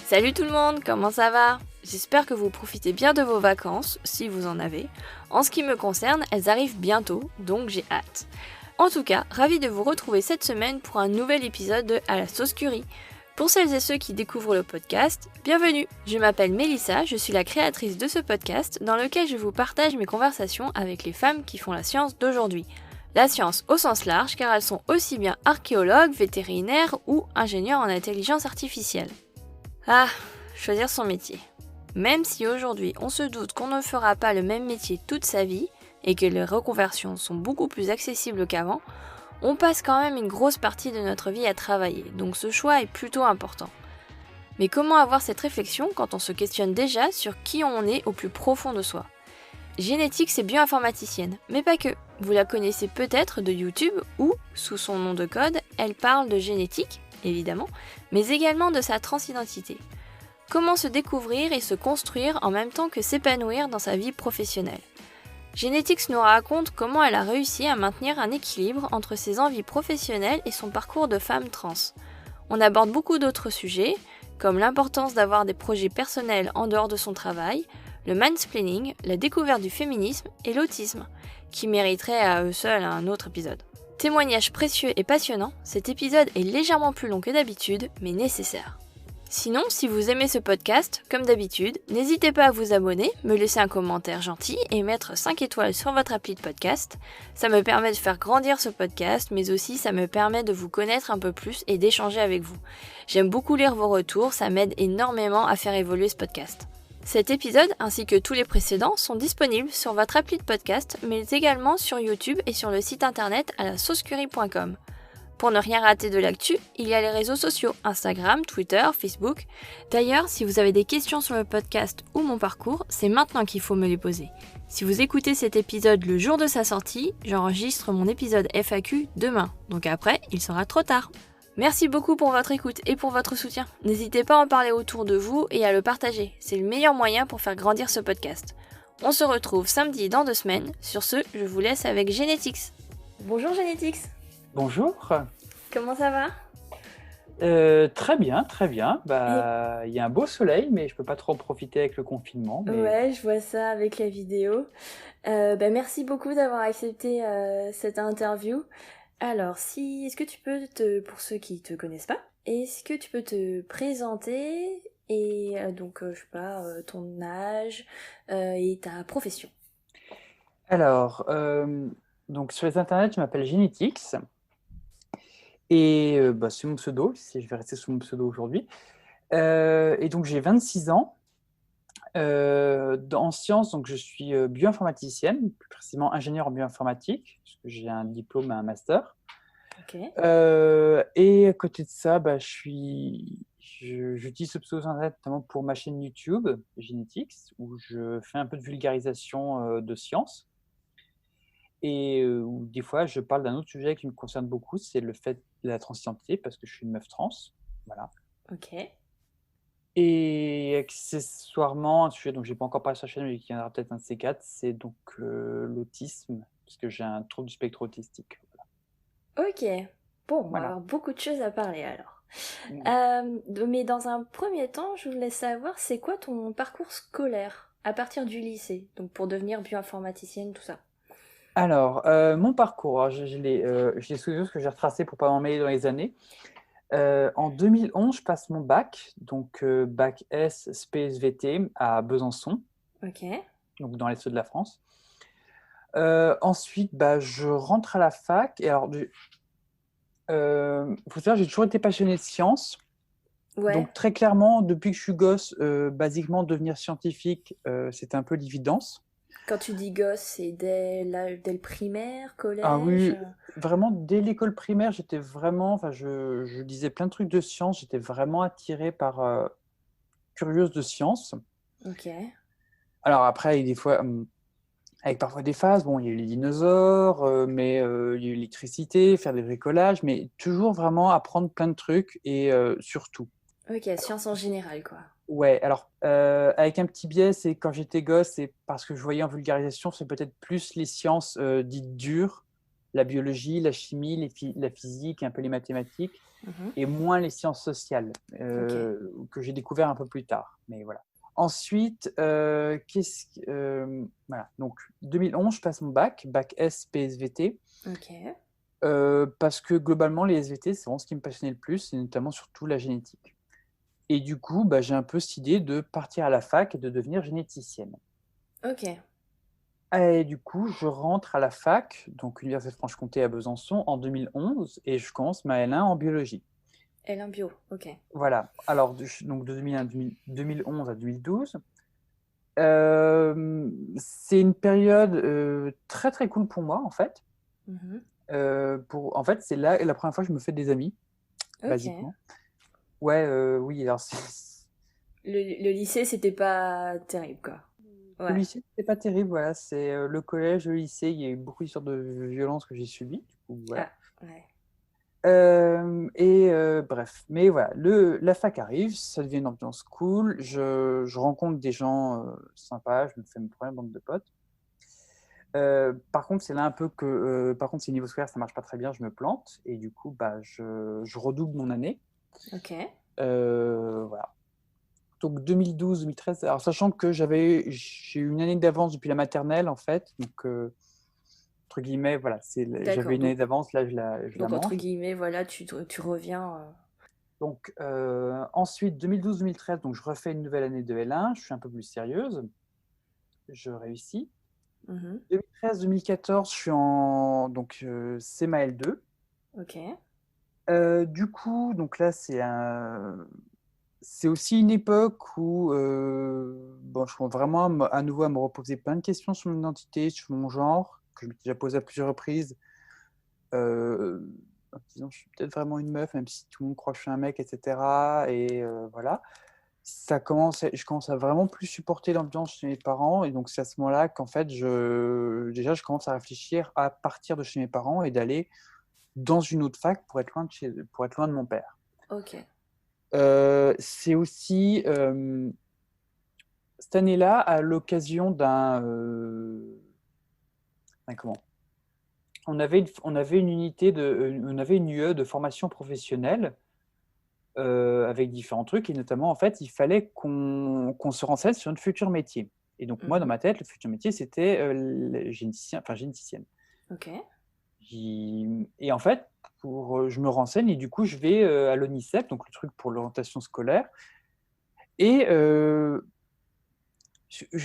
Salut tout le monde, comment ça va? J'espère que vous profitez bien de vos vacances, si vous en avez. En ce qui me concerne, elles arrivent bientôt, donc j'ai hâte. En tout cas, ravi de vous retrouver cette semaine pour un nouvel épisode de À la sauce curry. Pour celles et ceux qui découvrent le podcast, bienvenue! Je m'appelle Mélissa, je suis la créatrice de ce podcast dans lequel je vous partage mes conversations avec les femmes qui font la science d'aujourd'hui. La science au sens large car elles sont aussi bien archéologues, vétérinaires ou ingénieurs en intelligence artificielle. Ah, choisir son métier. Même si aujourd'hui on se doute qu'on ne fera pas le même métier toute sa vie et que les reconversions sont beaucoup plus accessibles qu'avant, on passe quand même une grosse partie de notre vie à travailler, donc ce choix est plutôt important. Mais comment avoir cette réflexion quand on se questionne déjà sur qui on est au plus profond de soi? Génétique, c'est bioinformaticienne, mais pas que. Vous la connaissez peut-être de YouTube où, sous son nom de code, elle parle de génétique, évidemment, mais également de sa transidentité. Comment se découvrir et se construire en même temps que s'épanouir dans sa vie professionnelle. Genetics nous raconte comment elle a réussi à maintenir un équilibre entre ses envies professionnelles et son parcours de femme trans. On aborde beaucoup d'autres sujets, comme l'importance d'avoir des projets personnels en dehors de son travail, le mansplaining, la découverte du féminisme et l'autisme, qui mériteraient à eux seuls un autre épisode. Témoignage précieux et passionnant, cet épisode est légèrement plus long que d'habitude, mais nécessaire. Sinon, si vous aimez ce podcast, comme d'habitude, n'hésitez pas à vous abonner, me laisser un commentaire gentil et mettre 5 étoiles sur votre appli de podcast. Ça me permet de faire grandir ce podcast, mais aussi ça me permet de vous connaître un peu plus et d'échanger avec vous. J'aime beaucoup lire vos retours, ça m'aide énormément à faire évoluer ce podcast. Cet épisode, ainsi que tous les précédents, sont disponibles sur votre appli de podcast, mais également sur YouTube et sur le site internet alasaucecurie.com. Pour ne rien rater de l'actu, il y a les réseaux sociaux, Instagram, Twitter, Facebook. D'ailleurs, si vous avez des questions sur le podcast ou mon parcours, c'est maintenant qu'il faut me les poser. Si vous écoutez cet épisode le jour de sa sortie, j'enregistre mon épisode FAQ demain, donc après, il sera trop tard. Merci beaucoup pour votre écoute et pour votre soutien. N'hésitez pas à en parler autour de vous et à le partager. C'est le meilleur moyen pour faire grandir ce podcast. On se retrouve samedi dans 2 semaines. Sur ce, je vous laisse avec Genetics. Bonjour Genetics. Bonjour. Comment ça va? Très bien, très bien. Il y a un beau soleil, mais je peux pas trop en profiter avec le confinement. Mais... Ouais, je vois ça avec la vidéo. Merci beaucoup d'avoir accepté cette interview. Alors, est-ce que tu peux pour ceux qui te connaissent pas, est-ce que tu peux te présenter et je sais pas, ton âge et ta profession? Alors, donc sur les internets, je m'appelle Genetix. Et c'est mon pseudo, si je vais rester sous mon pseudo aujourd'hui. Et donc j'ai 26 ans. En sciences, donc je suis bioinformaticienne, plus précisément ingénieur en bioinformatique, parce que j'ai un diplôme et un master. Ok. Et à côté de ça, j'utilise ce pseudo sur Internet notamment pour ma chaîne YouTube, Genetics, où je fais un peu de vulgarisation de sciences. Et où des fois, je parle d'un autre sujet qui me concerne beaucoup, c'est le fait de la transidentité, parce que je suis une meuf trans. Voilà. Ok. Et accessoirement, un sujet dont je n'ai pas encore parlé sur la chaîne, mais qui viendra peut-être un de ces quatre, c'est donc l'autisme, parce que j'ai un trouble du spectre autistique. Voilà. Ok. Bon, on va avoir beaucoup de choses à parler alors. Mais dans un premier temps, je voulais savoir, c'est quoi ton parcours scolaire à partir du lycée, donc pour devenir bioinformaticienne, tout ça? Alors, mon parcours, alors, je l'ai sous les yeux parce que j'ai retracé pour ne pas m'emmêler dans les années. En 2011, je passe mon bac, donc bac S SPSVT à Besançon, Ok. donc dans l'est de la France. Ensuite, je rentre à la fac. Et alors, faut savoir, j'ai toujours été passionné de sciences. Ouais. Donc, très clairement, depuis que je suis gosse, basiquement, devenir scientifique, c'était un peu l'évidence. Quand tu dis gosse, c'est dès le primaire, collège? Ah oui, vraiment, dès l'école primaire, j'étais vraiment, je lisais plein de trucs de sciences, j'étais vraiment attirée par, curieuse de sciences. Ok. Alors après, des fois, avec parfois des phases, bon, il y a eu les dinosaures, mais il y a eu l'électricité, faire des bricolages, mais toujours vraiment apprendre plein de trucs et surtout. Ok, science en général, quoi. Ouais, alors avec un petit biais, c'est quand j'étais gosse, c'est parce que je voyais en vulgarisation, c'est peut-être plus les sciences dites dures, la biologie, la chimie, la physique, un peu les mathématiques, Mhm. et moins les sciences sociales, Ok. que j'ai découvert un peu plus tard. Mais voilà. Ensuite, voilà. Donc, 2011, je passe mon bac S PSVT, Ok. parce que globalement, les SVT, c'est vraiment ce qui me passionnait le plus, et notamment surtout la génétique. Et du coup, bah, j'ai un peu cette idée de partir à la fac et de devenir généticienne. Ok. Et du coup, je rentre à la fac, donc Université de Franche-Comté à Besançon, en 2011, et je commence ma L1 en biologie. Elle en bio. Ok. Voilà. Alors, donc de 2011 à 2012. C'est une période très très cool pour moi, en fait. Mhm. En fait, c'est là la première fois que je me fais des amis, Ok. basiquement. Ouais, oui, alors Le lycée, c'était pas terrible, quoi. le Ouais. lycée, c'est pas terrible, voilà. C'est le collège, le lycée, il y a eu beaucoup d'histoires de violence que j'ai subies, du coup, voilà. Ah, ouais. Bref, mais voilà, la fac arrive, ça devient une ambiance cool, je rencontre des gens sympas, je me fais une première bande de potes. Par contre, c'est là un peu que, par contre, c'est niveau scolaire, ça marche pas très bien, je me plante, et du coup, bah, je redouble mon année. Ok. Voilà. Donc 2012-2013, alors sachant que j'ai eu une année d'avance depuis la maternelle, en fait, donc entre guillemets, voilà, j'avais D'accord. une année d'avance, là, je la Donc, entre mange. guillemets, voilà, tu reviens. Donc, ensuite, 2012-2013, donc je refais une nouvelle année de L1, je suis un peu plus sérieuse, je réussis. Mhm. 2013-2014, je suis en donc c'est ma L2. Ok. Du coup, donc là, c'est aussi une époque où bon, je commence vraiment à nouveau à me reposer plein de questions sur mon identité, sur mon genre, que je m'étais déjà posé à plusieurs reprises. Euh, En me disant, je suis peut-être vraiment une meuf, même si tout le monde croit que je suis un mec, etc. Et voilà. Je commence à vraiment plus supporter l'ambiance chez mes parents. Et donc, c'est à ce moment-là qu'en fait, déjà, je commence à réfléchir à partir de chez mes parents et d'aller dans une autre fac pour être pour être loin de mon père. Ok. C'est aussi cette année-là, à l'occasion comment? On avait une unité on avait une UE de formation professionnelle avec différents trucs, et notamment, en fait, il fallait qu'on se renseigne sur notre futur métier. Et donc, moi, dans Mhm. ma tête, le futur métier, c'était le généticien, enfin généticienne. Ok. Et en fait, je me renseigne, et du coup, je vais à l'ONICEP, donc le truc pour l'orientation scolaire, et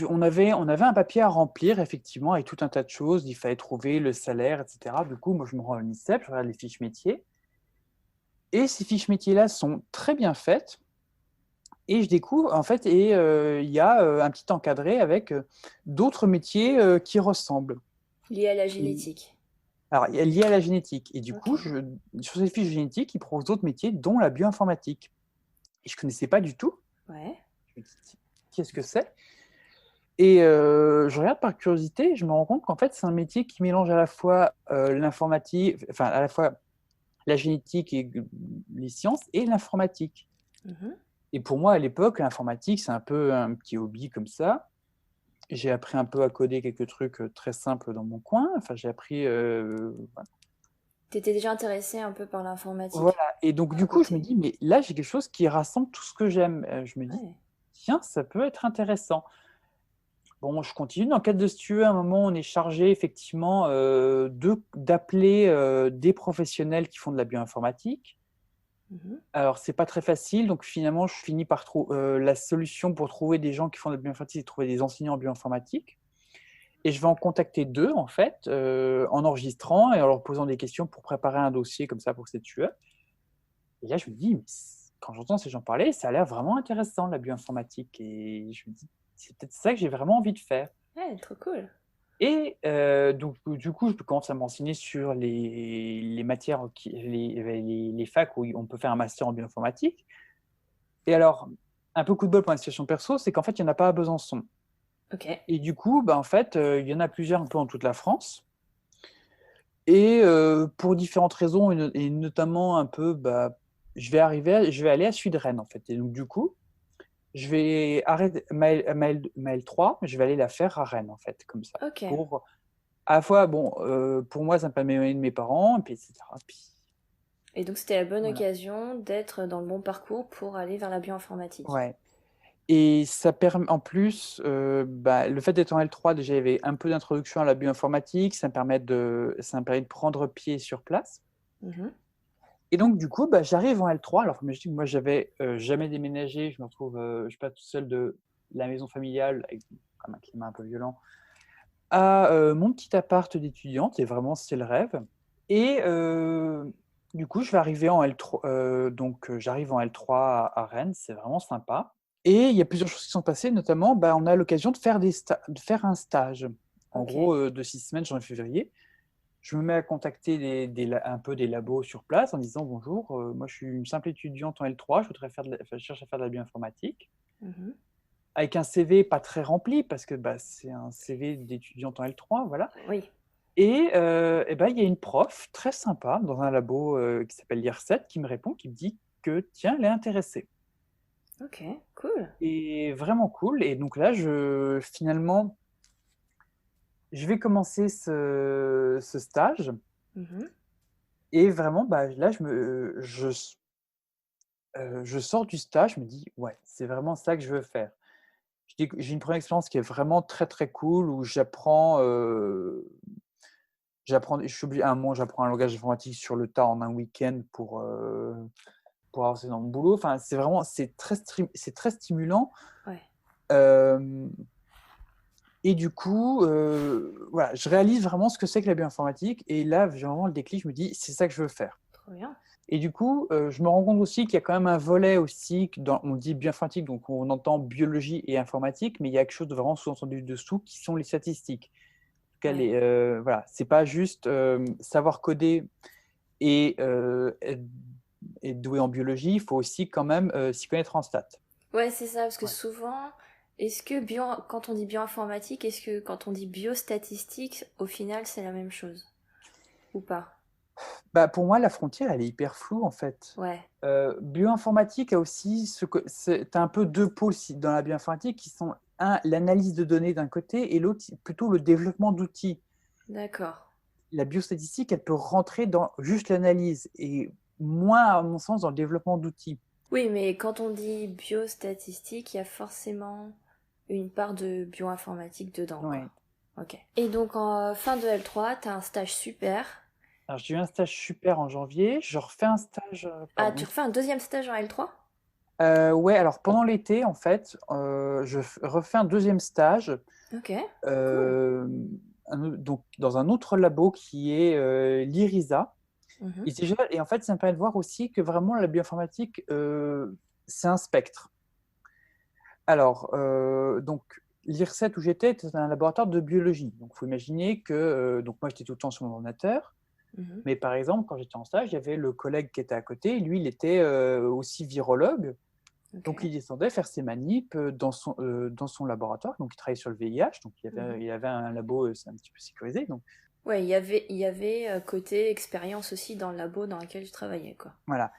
on avait un papier à remplir, effectivement, avec tout un tas de choses. Il fallait trouver le salaire, etc. Du coup, moi, je me rends à l'ONICEP, je regarde les fiches métiers. Et ces fiches métiers-là sont très bien faites. Et je découvre, en fait, il y a un petit encadré avec d'autres métiers qui ressemblent. Lié à la Et, génétique. alors, il y a lié à la génétique. Et du coup, Ok. sur ces fiches génétiques, ils proposent d'autres métiers, dont la bioinformatique. Et je ne connaissais pas du tout. Ouais. Je me dis, qu'est-ce que c'est? Et je regarde par curiosité, et je me rends compte qu'en fait, c'est un métier qui mélange à la fois l'informatique, enfin, à la fois la génétique et les sciences, et l'informatique. Mhm. Et pour moi, à l'époque, l'informatique, c'est un peu un petit hobby comme ça. J'ai appris un peu à coder quelques trucs très simples dans mon coin. Enfin, j'ai appris. T'étais déjà intéressé un peu par Voilà. l'informatique Et donc, à du coup, je me côté. dis, mais là, j'ai quelque chose qui rassemble tout ce que j'aime. Je me dis, Ouais. tiens, ça peut être intéressant. Bon, je continue. Dans le cadre de ce tueux, à un moment, on est chargé effectivement d'appeler des professionnels qui font de la bioinformatique. Mhm. Alors, c'est pas très facile, donc finalement, je finis par trouver la solution pour trouver des gens qui font de la bioinformatique, c'est de trouver des enseignants en bioinformatique. Et je vais en contacter deux, en fait, en enregistrant et en leur posant des questions pour préparer un dossier comme ça pour ces tueurs. Et là, je me dis, mais quand j'entends ces gens parler, ça a l'air vraiment intéressant, la bioinformatique. Et je me dis, c'est peut-être ça que j'ai vraiment envie de faire. Ouais, trop cool. Et donc, du coup, je commence à me renseigner sur les matières, les facs où on peut faire un master en bioinformatique. Et alors, un peu coup de bol pour la situation perso, c'est qu'en fait, il n'y en a pas à Besançon. Ok. Et du coup, bah, en fait, il y en a plusieurs un peu dans toute la France. Et pour différentes raisons, et notamment un peu, bah, je vais aller à Sud-Rennes, en fait. Et donc, du coup, je vais arrêter ma L3, mais je vais aller la faire à Rennes, en fait, comme ça. Ok. À la fois, bon, pour moi, ça me permet d'éloigner de mes parents, et puis etc. Puis, Et donc c'était la bonne voilà. occasion d'être dans le bon parcours pour aller vers la bioinformatique. Ouais. Et ça permet, en plus, le fait d'être en L3, déjà, il y avait un peu d'introduction à la bioinformatique, ça me permet de prendre pied sur place. Mhm. Et donc, du coup, j'arrive en L3. Alors, je dis que moi, j'avais jamais déménagé. Je me retrouve, je sais pas, tout seul de la maison familiale, avec quand même un climat un peu violent, à mon petit appart d'étudiante. Et vraiment, c'est le rêve. Et du coup, je vais arriver en L3. J'arrive en L3 à Rennes. C'est vraiment sympa. Et il y a plusieurs choses qui sont passées. Notamment, on a l'occasion de faire, de faire un stage. En Ok. gros, de 6 semaines, janvier-février. Je me mets à contacter un peu des labos sur place en disant bonjour, moi je suis une simple étudiante en L3, je cherche à faire de la bioinformatique, Mhm. avec un CV pas très rempli parce que c'est un CV d'étudiante en L3, voilà. Oui. Il y a une prof très sympa dans un labo qui s'appelle l'IRSET qui me répond, qui me dit que tiens, elle est intéressée. Ok, cool. Et vraiment cool. Et donc là, finalement, je vais commencer ce stage. Mhm. Et vraiment, là, je sors du stage, je me dis: «Ouais, c'est vraiment ça que je veux faire». J'ai une première expérience qui est vraiment très, très cool où je suis obligé à un moment, j'apprends un langage informatique sur le tas en un week-end pour avancer dans mon boulot. Enfin, c'est très stimulant, Ouais. hem et du coup, voilà, je réalise vraiment ce que c'est que la bioinformatique et là, j'ai vraiment le déclic, je me dis: «C'est ça que je veux faire». Trop bien. Et du coup, je me rends compte aussi qu'il y a quand même un volet aussi, on dit bioinformatique, donc on entend biologie et informatique, mais il y a quelque chose de vraiment sous-entendu dessous qui sont les statistiques. En tout cas, Ouais. voilà, c'est pas juste savoir coder et être doué en biologie, il faut aussi quand même s'y connaître en stats. Ouais, c'est ça, parce que Ouais. souvent, quand on dit bioinformatique, est-ce que quand on dit biostatistique, au final, c'est la même chose? Ou pas? Pour moi, la frontière, elle est hyper floue en fait. Ouais. Bioinformatique a aussi t'as un peu deux pôles dans la bioinformatique qui sont l'analyse de données d'un côté et l'autre plutôt le développement d'outils. D'accord. La biostatistique, elle peut rentrer dans juste l'analyse et moins, à mon sens, dans le développement d'outils. Oui, mais quand on dit biostatistique, il y a forcément une part de bioinformatique dedans, quoi. Ouais. Ok. Et donc en fin de L3, t'as un stage super. Alors, j'ai eu un stage super en janvier. Je refais un stage. Ah, Pardon. tu refais un deuxième stage en L3? Ouais, alors pendant l'été, en fait, refais un deuxième stage Ok, cool. euh, donc, dans un autre labo qui est l'IRISA. Mhm. Et en fait, ça me permet de voir aussi que vraiment la bioinformatique, c'est un spectre. Alors, donc, l'IRSET où j'étais était un laboratoire de biologie. Donc, il faut imaginer que donc moi, j'étais tout le temps sur mon ordinateur. Mhm. Mais par exemple, quand j'étais en stage, il y avait le collègue qui était à côté. Lui, il était aussi virologue. Ok. Donc, il descendait faire ses manips dans son laboratoire. Donc, il travaillait sur le VIH. Donc, Mhm. il avait un labo c'est un petit peu sécurisé. Donc, Ouais, il y avait côté expérience aussi dans le labo dans lequel je travaillais, quoi. voilà.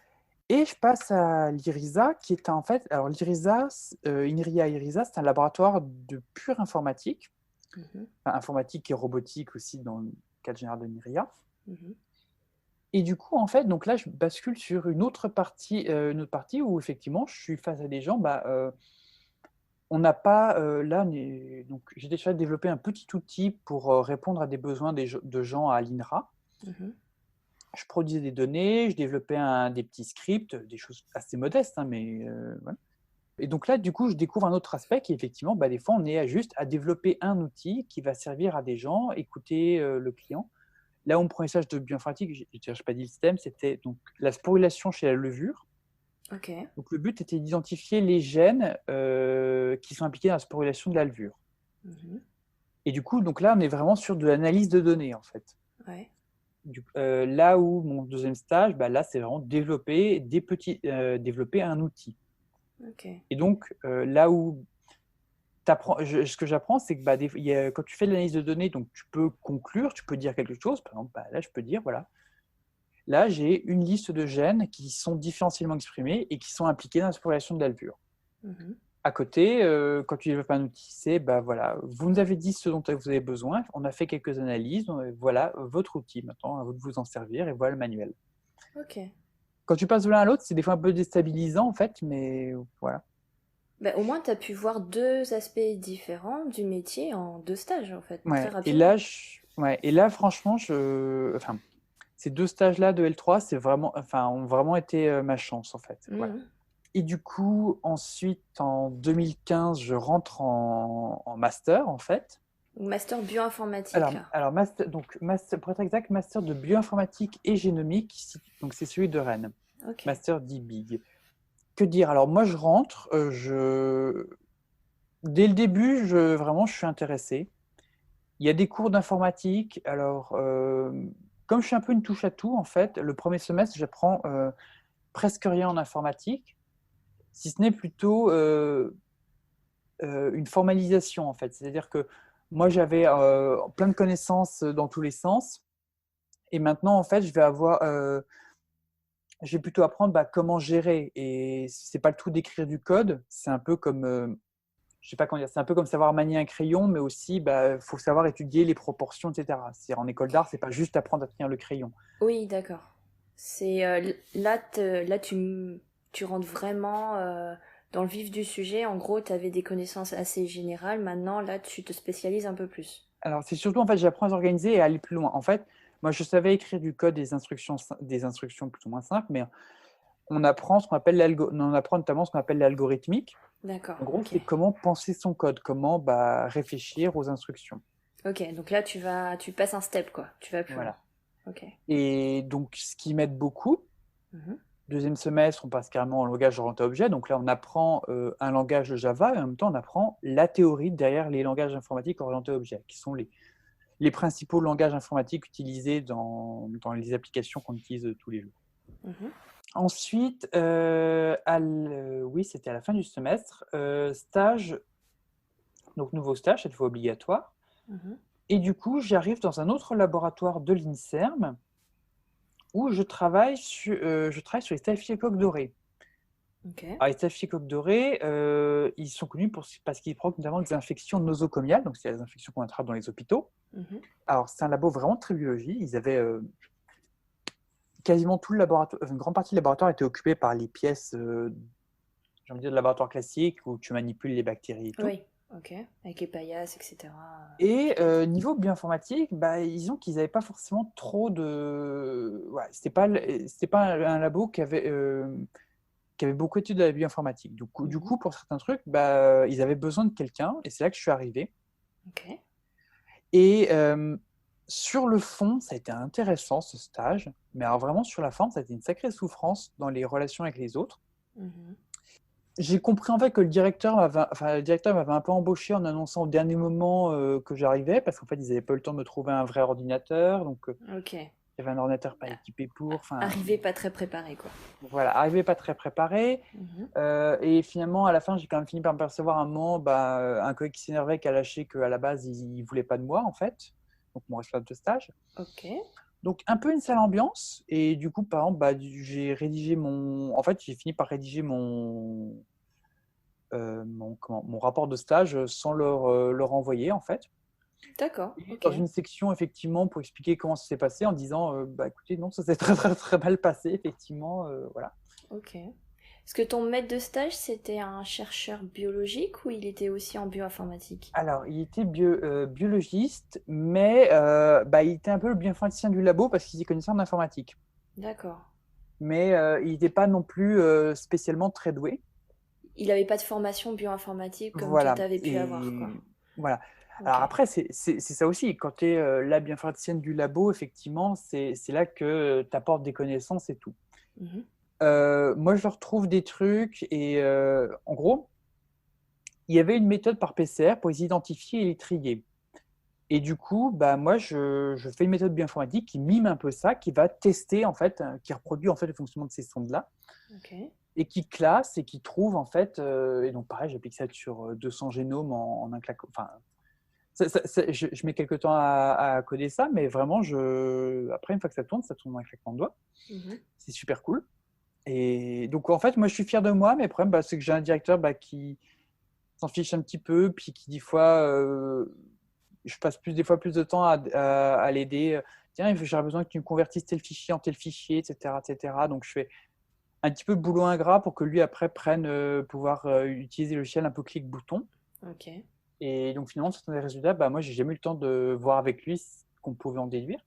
Et je passe à l'IRISA, qui est en fait. Alors, l'IRISA, INRIA IRISA, c'est un laboratoire de pure informatique, Mhm. enfin, informatique et robotique aussi dans le cadre général de l'INRIA. Mhm. Et du coup, en fait, donc là, je bascule sur une autre partie où effectivement, je suis face à des gens. On n'a pas donc j'ai déjà développé un petit outil pour répondre à des besoins de gens à l'INRA. Mhm. Je produisais des données, je développais des petits scripts, des choses assez modestes, hein, mais voilà. Et donc là, du coup, je découvre un autre aspect qui, effectivement, des fois, on est juste à développer un outil qui va servir à des gens, écouter le client. Là où mon premier stage de bioinformatique, je n'ai pas dit le système, c'était donc la sporulation chez la levure. Ok. Donc le but était d'identifier les gènes qui sont impliqués dans la sporulation de la levure. Mhm. Et du coup, donc là, on est vraiment sur de l'analyse de données, en fait. Ouais. Là où mon deuxième stage, là, c'est vraiment développer un outil. Ok. Et donc, là où ce que j'apprends, c'est que quand tu fais de l'analyse de données, donc tu peux conclure, tu peux dire quelque chose. Par exemple, là, je peux dire, voilà, là, j'ai une liste de gènes qui sont différentiellement exprimés et qui sont impliqués dans la sporulation de la levure. Mhm. à côté, quand tu développes un outil, c'est voilà, vous nous avez dit ce dont vous avez besoin, on a fait quelques analyses, voilà votre outil. Maintenant, à vous de vous en servir et voilà le manuel. Ok. Quand tu passes de l'un à l'autre, c'est des fois un peu déstabilisant en fait, mais voilà. Bah, au moins, tu as pu voir deux aspects différents du métier en deux stages, en fait, très Ouais. rapidement. Ouais. Et là, franchement, enfin, ces deux stages-là de L3, ont vraiment été ma chance en fait. Voilà. Mhm. Et du coup, ensuite, en 2015, je rentre en master en fait. Master bioinformatique, Alors, là. alors pour être exact, master de bioinformatique et génomique, donc c'est celui de Rennes. Ok. Master dit Big. Que dire? Alors moi, je rentre, dès le début, vraiment, je suis intéressé. Il y a des cours d'informatique. Alors, comme je suis un peu une touche à tout, en fait, le premier semestre, j'apprends presque rien en informatique, si ce n'est plutôt une formalisation, en fait. C'est-à-dire que moi, j'avais plein de connaissances dans tous les sens. Et maintenant, en fait, je vais plutôt apprendre comment gérer. Et c'est pas le tout d'écrire du code. C'est un peu comme, je sais pas comment dire, c'est un peu comme savoir manier un crayon, mais aussi, faut savoir étudier les proportions, etc. C'est en école d'art, c'est pas juste apprendre à tenir le crayon. Oui, d'accord. C'est là, là tu rentres vraiment dans le vif du sujet. En gros, tu avais des connaissances assez générales. Maintenant, là, tu te spécialises un peu plus. Alors, c'est surtout, en fait, j'apprends à s'organiser et à aller plus loin. En fait, moi, je savais écrire du code, des instructions plus ou moins simples, mais on apprend notamment ce qu'on appelle l'algorithmique. D'accord, En gros, ok. c'est comment penser son code, comment réfléchir aux instructions. Ok, donc là, tu passes un step, quoi. Tu vas plus loin. Voilà. Ok. Et donc, ce qui m'aide beaucoup, Mhm. deuxième semestre, on passe carrément au langage orienté objet. Donc là, on apprend un langage de Java et en même temps, on apprend la théorie derrière les langages informatiques orientés objet, qui sont les principaux langages informatiques utilisés dans les applications qu'on utilise tous les jours. Mhm. Ensuite, oui, c'était à la fin du semestre, stage, donc nouveau stage, cette fois obligatoire. Mhm. Et du coup, j'arrive dans un autre laboratoire de l'INSERM où je travaille sur les staphylocoques dorés. Ok. Alors, les staphylocoques dorés, ils sont connus parce qu'ils provoquent notamment des infections nosocomiales, donc c'est les infections qu'on attrape dans les hôpitaux. Mhm. Alors, c'est un labo vraiment très biologie. Ils avaient quasiment tout le laboratoire, une grande partie du laboratoire était occupée par les pièces, j'ai envie de dire, de laboratoire classique où tu manipules les bactéries et tout. Oui, ok. Avec les paillasses, etc. Et niveau bioinformatique, qu'ils n'avaient pas forcément trop de. Ouais, c'était pas un labo qui avait beaucoup d'études de la bioinformatique. Du Mhm. coup, pour certains trucs, ils avaient besoin de quelqu'un, et c'est là que je suis arrivé. Ok. Et sur le fond, ça a été intéressant ce stage, mais alors vraiment sur la forme, ça a été une sacrée souffrance dans les relations avec les autres. Mhm. J'ai compris en fait que le directeur m'avait un peu embauché en annonçant au dernier moment que j'arrivais, parce qu'en fait, ils n'avaient pas eu le temps de me trouver un vrai ordinateur, donc Ok. il y avait un ordinateur pas équipé pour. Enfin, Arrivé pas très préparé, quoi. voilà, arrivé pas très préparé. Mhm. Et finalement, à la fin, j'ai quand même fini par me percevoir un moment, un collègue qui s'énervait, qui a lâché qu'à la base, il ne voulait pas de moi, en fait. Donc, mon responsable de stage. Ok. Donc, un peu une sale ambiance. Et du coup, par exemple, j'ai rédigé mon. En fait, j'ai fini par rédiger mon rapport de stage sans leur envoyer, en fait. D'accord, Et ok. dans une section, effectivement, pour expliquer comment ça s'est passé, en disant écoutez, non, ça s'est très, très, très mal passé, effectivement. Voilà. Ok. Est-ce que ton maître de stage, c'était un chercheur biologique ou il était aussi en bioinformatique? Alors, il était biologiste, mais il était un peu le bioinformaticien du labo parce qu'il s'y connaissait en informatique. D'accord. Mais il n'était pas non plus spécialement très doué. Il n'avait pas de formation bioinformatique comme toi Voilà. t'avais pu avoir, quoi. Et voilà. Ok. Alors après, c'est ça aussi. Quand tu es la bioinformaticienne du labo, effectivement, c'est là que tu apportes des connaissances et tout. Mhm. Moi, je leur trouve des trucs et en gros, il y avait une méthode par PCR pour les identifier et les trier. Et du coup, moi, je fais une méthode bioinformatique qui mime un peu ça, qui va tester, en fait, qui reproduit en fait le fonctionnement de ces sondes-là, Ok. et qui classe et qui trouve, en fait, et donc pareil, j'applique ça sur 200 génomes en un claquement. Enfin, je mets quelques temps à coder ça, mais vraiment, après, une fois que ça tourne en un claquement de doigts. Mhm. C'est super cool. Et donc, en fait, moi, je suis fier de moi, mais le problème, c'est que j'ai un directeur s'en fiche un petit peu, puis qui des fois, je passe des fois plus de temps à l'aider. Tiens, j'aurais besoin que tu me convertisses tel fichier en tel fichier, etc., etc. Donc je fais un petit peu de boulot ingrat pour que lui après prenne pouvoir utiliser le logiciel un peu clic-bouton. Ok. Et donc finalement, certains des résultats, moi j'ai jamais eu le temps de voir avec lui ce qu'on pouvait en déduire.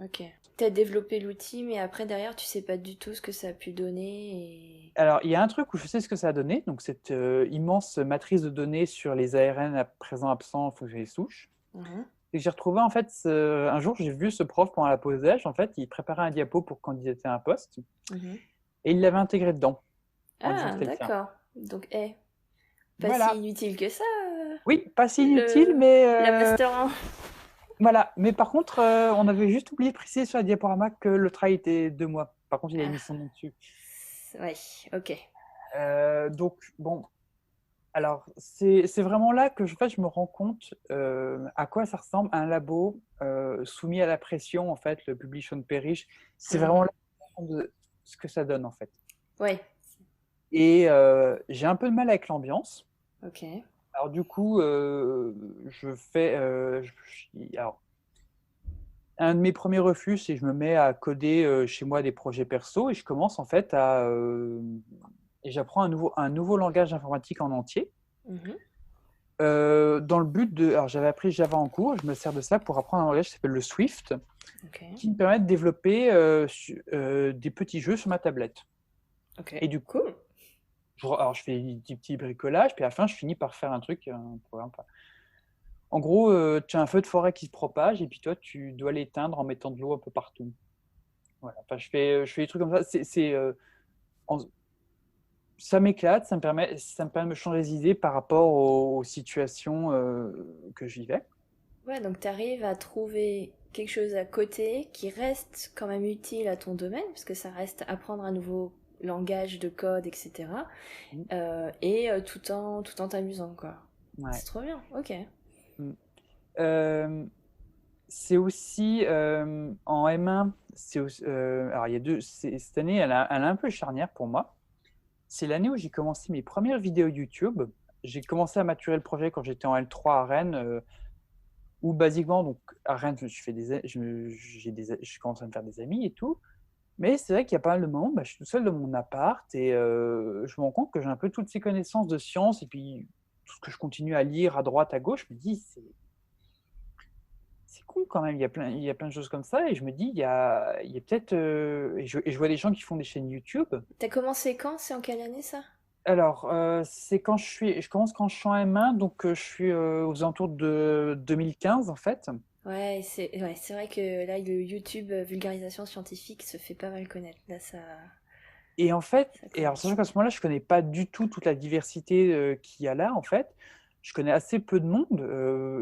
Ok. T'as développé l'outil, mais après derrière, tu sais pas du tout ce que ça a pu donner. Alors, il y a un truc où je sais ce que ça a donné, donc cette immense matrice de données sur les ARN à présent absents, faut que je les souches. Mhm. Et j'ai retrouvé en fait, un jour j'ai vu ce prof pendant la pause déj, en fait, il préparait un diapo pour candidater à un poste, Mhm. et il l'avait intégré dedans, en disant que Ah, c'était le sien. d'accord. Donc, pas si Voilà. inutile que ça, Oui, pas si inutile, le... mais la Master 1. voilà. Mais par contre, on avait juste oublié de préciser sur la diaporama que le travail était de moi. Par contre, il avait Ah, mis son nom dessus. ouais, ok. Donc, bon, alors, c'est vraiment là que je me rends compte à quoi ça ressemble un labo soumis à la pression, en fait, le Publish on Perish. C'est vraiment Mhm. là que je me rends compte de ce que ça donne, en fait. Ouais, Et j'ai un peu de mal avec l'ambiance. ok. Alors, du coup, je fais. Alors, un de mes premiers refus, c'est que je me mets à coder chez moi des projets perso et je commence, en fait, et j'apprends un nouveau langage informatique en entier. Mhm. Dans le but de. Alors, j'avais appris Java en cours, je me sers de ça pour apprendre un langage qui s'appelle le Swift, Ok. qui me permet de développer des petits jeux sur ma tablette. Ok. Et du coup, Cool. alors je fais des petits bricolages, puis à la fin, je finis par faire un truc, un programme. En gros, tu as un feu de forêt qui se propage, et puis toi, tu dois l'éteindre en mettant de l'eau un peu partout. Voilà. Enfin, je fais des trucs comme ça. En- Ça m'éclate, ça me permet de me changer les idées par rapport aux situations que je vivais. Ouais, donc t'arrives à trouver quelque chose à côté qui reste quand même utile à ton domaine, parce que ça reste apprendre un nouveau langage de code, etc. Mm. Tout en t'amusant, quoi. Ouais. C'est trop bien, ok. Mm. Euh, c'est aussi en M1, alors il y a cette année, elle est un peu charnière pour moi. C'est l'année où j'ai commencé mes premières vidéos YouTube. J'ai commencé à maturer le projet quand j'étais en L3 à Rennes, où basiquement, donc à Rennes, je me suis fait je commence à me faire des amis et tout. Mais c'est vrai qu'il y a pas mal de moments, je suis tout seul dans mon appart et je me rends compte que j'ai un peu toutes ces connaissances de science et puis tout ce que je continue à lire à droite, à gauche, je me dis, c'est con quand même, il y a plein de choses comme ça, et je me dis, il y a peut-être. Et je vois des gens qui font des chaînes YouTube. T'as commencé quand? C'est en quelle année ça? Alors, c'est quand je commence quand je suis en M1, donc je suis aux alentours de 2015 en fait. Ouais, c'est vrai que là, le YouTube vulgarisation scientifique se fait pas mal connaître. Là, ça, Et en fait, ça et alors commence. sachant qu'à ce moment-là, je connais pas du tout toute la diversité qu'il y a là en fait. Je connais assez peu de monde.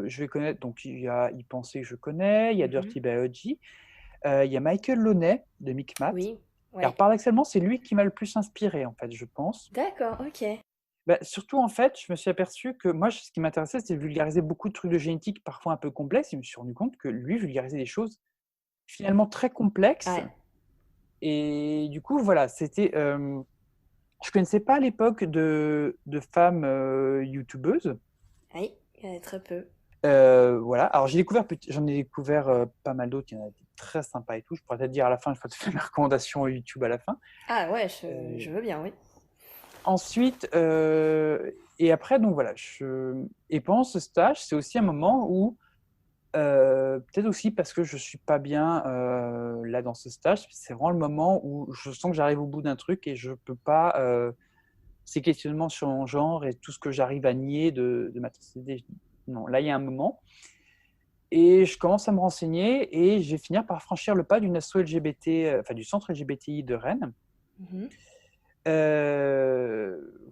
Je vais connaître, donc il y a Y Penser que je connais, il y a Mhm. Dirty Biology, il y a Michael Launay de Micmac. Oui, Et alors ouais. paradoxalement, c'est lui qui m'a le plus inspiré en fait, je pense. D'accord, ok. Surtout, en fait, je me suis aperçu que moi, ce qui m'intéressait, c'était de vulgariser beaucoup de trucs de génétique, parfois un peu complexes. Et je me suis rendu compte que lui vulgarisait des choses finalement très complexes. Ouais. Et du coup, voilà, c'était. Je connaissais pas à l'époque de femmes youtubeuses. Oui, il y en a très peu. Voilà. Alors, j'en ai découvert pas mal d'autres. Il y en a des très sympas et tout. Je pourrais te dire à la fin, je pourrais te faire mes recommandations YouTube à la fin. Ah ouais, Euh, je veux bien, oui. Ensuite, et après, donc voilà. Et pendant ce stage, c'est aussi un moment où peut-être aussi parce que je suis pas bien là dans ce stage, c'est vraiment le moment où je sens que j'arrive au bout d'un truc et je peux pas ces questionnements sur mon genre et tout ce que j'arrive à nier de ma société. Non, là il y a un moment et je commence à me renseigner et je vais finir par franchir le pas d'une asso LGBT, enfin du centre LGBTI de Rennes. Mhm.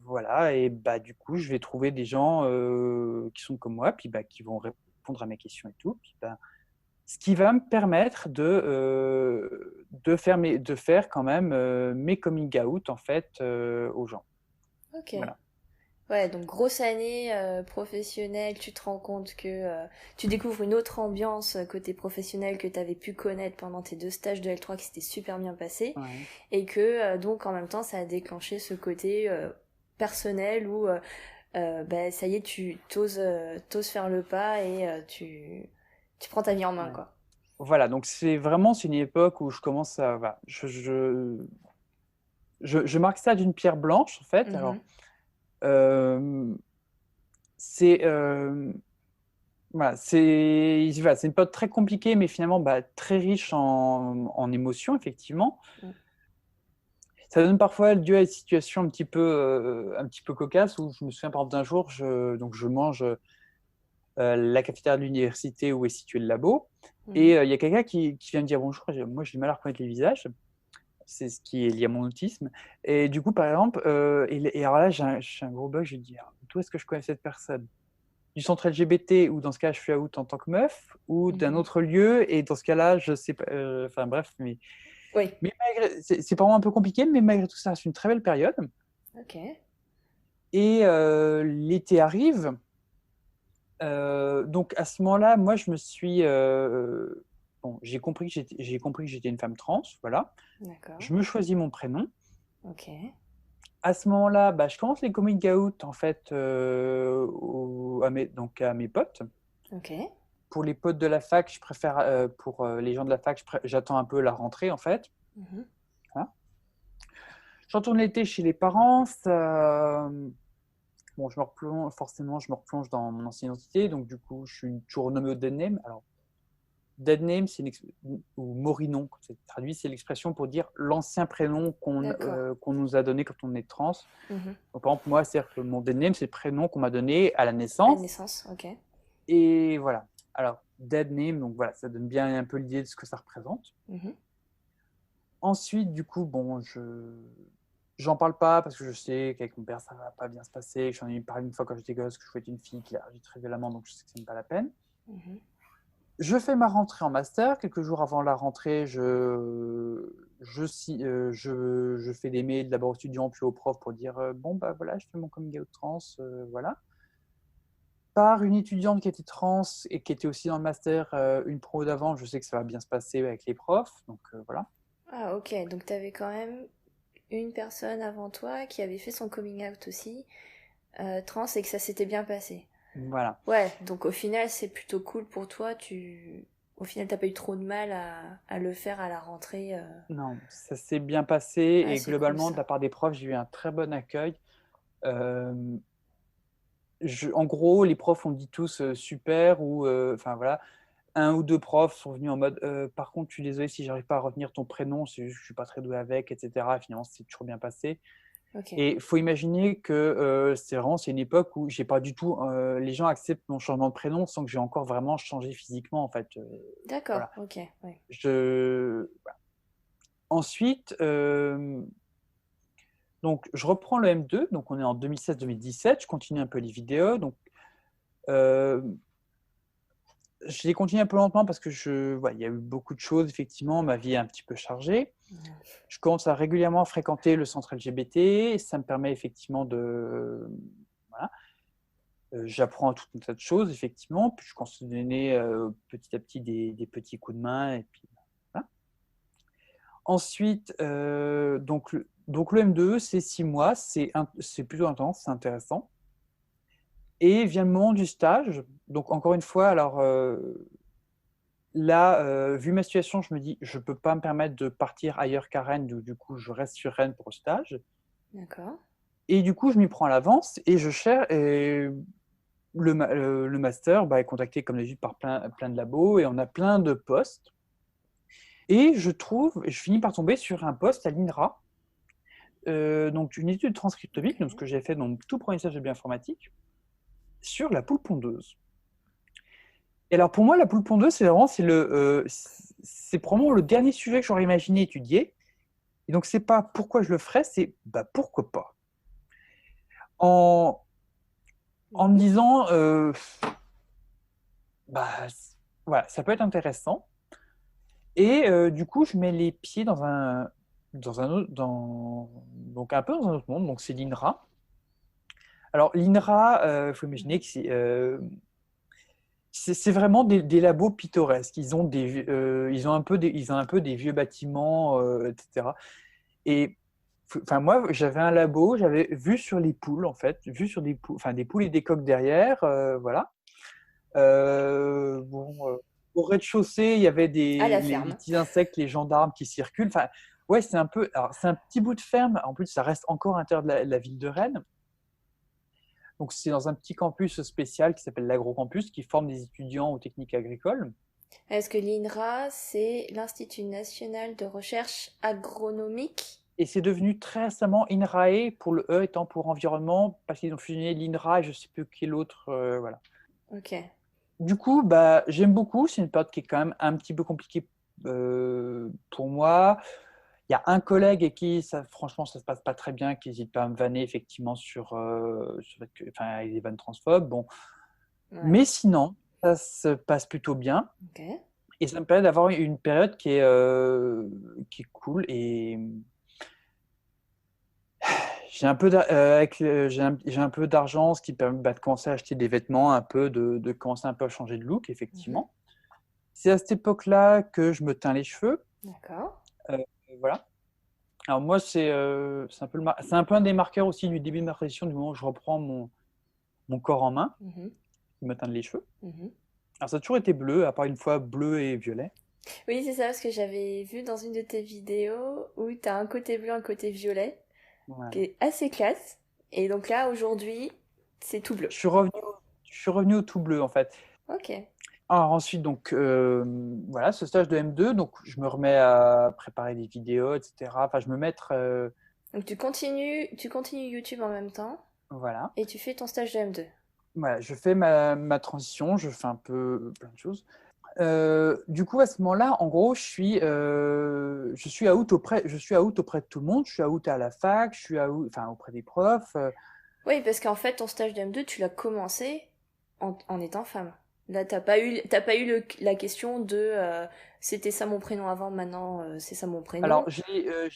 Voilà, et du coup je vais trouver des gens qui sont comme moi, puis qui vont répondre à mes questions et tout. Puis, ce qui va me permettre de faire quand même mes coming out en fait aux gens. Ok. Voilà. Ouais, donc grosse année professionnelle, tu te rends compte que tu découvres une autre ambiance côté professionnel que tu avais pu connaître pendant tes deux stages de L3 qui s'étaient super bien passés, Ouais. et que donc en même temps ça a déclenché ce côté personnel où bah, ça y est, tu t'oses faire le pas et tu prends ta vie en main, Ouais. quoi. Voilà, donc c'est une époque où je commence à... Voilà, je marque ça d'une pierre blanche, en fait. Mhm. Alors, euh, c'est... voilà, c'est une période très compliquée, mais finalement bah, très riche en émotions, effectivement. Mm. Ça donne parfois lieu à des situations un petit peu cocasses où je me souviens par exemple d'un jour, donc je mange la cafétéria de l'université où est situé le labo, Mhm. et il y a quelqu'un qui vient me dire bonjour. Moi, j'ai du mal à reconnaître les visages, c'est ce qui est lié à mon autisme. Et du coup, par exemple, et alors là, j'ai un gros bug, je lui dis, ah, d'où est-ce que je connais cette personne? Du centre LGBT, ou dans ce cas, je suis out en tant que meuf, ou d'un Mhm. autre lieu, et dans ce cas-là, je sais pas, enfin bref, Oui, c'est vraiment un peu compliqué, mais malgré tout, ça reste une très belle période. ok. Et l'été arrive. Donc à ce moment-là, moi, bon, j'ai compris que j'étais une femme trans, voilà. D'accord. Je me choisis mon prénom. Ok. À ce moment-là, bah, je commence les coming out en fait donc à mes potes. Ok. Pour les potes de la fac, je préfère pour les gens de la fac, j'attends un peu la rentrée en fait. Mhm. Voilà. Je retourne l'été chez les parents. Bon, forcément, je me replonge dans mon ancienne identité, donc du coup, je suis toujours nommé au dead name. Alors, dead name, ou morinon, comme c'est traduit, c'est l'expression pour dire l'ancien prénom D'accord. qu'on nous a donné quand on est trans. Mhm. Donc, par exemple, moi, c'est-à-dire que mon dead name, c'est le prénom qu'on m'a donné à la À la naissance. naissance, ok. Et voilà. Alors, dead name, donc voilà, ça donne bien un peu l'idée de ce que ça représente. Mhm. Ensuite, du coup, bon, j'en parle pas parce que je sais qu'avec mon père, ça va pas bien se passer. J'en ai parlé une fois quand j'étais gosse que je voulais être une fille qui a agi très violemment, donc je sais que ce n'est pas la peine. Mhm. Je fais ma rentrée en master. Quelques jours avant la rentrée, je fais des mails d'abord aux étudiants puis aux profs pour dire bon, bah voilà, je fais mon coming out trans, voilà. Par une étudiante qui était trans et qui était aussi dans le master une pro d'avant, je sais que ça va bien se passer avec les profs, donc voilà. Ah, ok. Donc, t'avais quand même une personne avant toi qui avait fait son coming out aussi, trans, et que ça s'était bien passé. Voilà. Ouais, donc au final, c'est plutôt cool pour toi. Au final, t'as pas eu trop de mal à le faire à la rentrée. Non, ça s'est bien passé Ah, et c'est cool globalement, de la ça. part des profs, j'ai eu un très bon accueil. Euh, En gros, les profs ont dit tous super ou enfin voilà, un ou deux profs sont venus en mode par contre, je suis désolé si j'arrive pas à retenir ton prénom, je suis pas très doué avec, etc. Et finalement, c'est toujours bien passé. Ok. Et il faut imaginer que c'est une époque où j'ai pas du tout les gens acceptent mon changement de prénom sans que j'ai encore vraiment changé physiquement en fait. D'accord, Voilà. ok, ouais. Voilà. Ensuite, donc je reprends le M2, donc on est en 2016-2017, je continue un peu les vidéos. Donc euh, je l'ai continué un peu lentement parce que il y a eu beaucoup de choses, effectivement, ma vie est un petit peu chargée. Mhm. Je commence à régulièrement fréquenter le centre LGBT, et ça me permet effectivement de... Voilà. J'apprends tout un tas de choses, effectivement, puis je commence à donner petit à petit des petits coups de main, et puis voilà. Ensuite, donc le M2, c'est 6 mois, c'est plutôt intense, c'est intéressant. Et vient le moment du stage. Donc encore une fois, alors là, vu ma situation, je me dis, je ne peux pas me permettre de partir ailleurs qu'à Rennes, du coup, je reste sur Rennes pour le stage. D'accord. Et du coup, je m'y prends à l'avance et je cherche. Et le master est contacté, comme d'habitude, par plein de labos et on a plein de postes. Et je finis par tomber sur un poste à l'INRA, donc une étude transcriptomique, donc ce Ok. que j'ai fait dans mon tout premier stage de bioinformatique, sur la poule pondeuse. Et alors pour moi, la poule pondeuse, c'est probablement le dernier sujet que j'aurais imaginé étudier. Et donc c'est pas pourquoi je le ferais, c'est bah pourquoi pas. En, en me Mhm. disant, bah voilà, ça peut être intéressant. Et du coup, je mets les pieds dans un autre, donc un peu dans un autre monde. Donc c'est l'INRA. Alors l'INRA, il faut imaginer Mhm. que c'est vraiment des labos pittoresques. Ils ont un peu des vieux bâtiments, etc. Et Enfin, moi, j'avais un labo, j'avais vu sur les poules, en fait, vu sur des poules, enfin, des poules et des coqs derrière, voilà. Bon, au rez-de-chaussée, il y avait À la les ferme. petits insectes, les gendarmes qui circulent. Enfin, ouais, c'est un peu. Alors, c'est un petit bout de ferme. En plus, ça reste encore à l'intérieur de la ville de Rennes. Donc, c'est dans un petit campus spécial qui s'appelle l'Agrocampus, qui forme des étudiants aux techniques agricoles. Est-ce que l'INRA, c'est l'Institut national de recherche agronomique? Et c'est devenu très récemment INRAE, pour le E étant pour environnement, parce qu'ils ont fusionné l'INRA et je ne sais plus quel autre. Voilà. Ok. Du coup, bah, j'aime beaucoup. C'est une période qui est quand même un petit peu compliquée pour moi. Il y a un collègue et qui, ça, franchement, ça se passe pas très bien, qui n'hésite pas à me vanner effectivement enfin, avec des vannes transphobes. Bon. Ouais. Mais sinon, ça se passe plutôt bien. Ok. Et ça me permet d'avoir une période qui est cool. Et j'ai un peu d'argent, ce qui permet de commencer à acheter des vêtements, de commencer un peu à changer de look, Mhm. effectivement. C'est à cette époque-là que je me teins les cheveux. D'accord. Euh, voilà. Alors moi, c'est un peu un des marqueurs aussi du début de ma transition, du moment où je reprends mon corps en main, Mhm. me teindre les cheveux. Mhm. Alors ça a toujours été bleu, à part une fois bleu et violet. Oui, c'est ça, parce que j'avais vu dans une de tes vidéos où t'as un côté bleu, un côté violet, qui Voilà. est assez classe. Et donc là, aujourd'hui, c'est tout bleu. Je suis revenu, je suis revenu au tout bleu en fait. Ok. Alors ensuite, donc voilà, ce stage de M2, donc je me remets à préparer des vidéos, etc. Enfin, je me mettre, Donc tu continues YouTube en même temps voilà. et tu fais ton stage de M2. Voilà, je fais ma transition, je fais un peu plein de choses. Du coup, à ce moment-là, en gros, je suis out auprès de tout le monde. Je suis out à la fac, je suis out, enfin, auprès des profs. Oui, parce qu'en fait, ton stage de M2, tu l'as commencé en étant femme. Là, t'as pas eu la question de c'était ça mon prénom avant, maintenant c'est ça mon prénom. Alors, je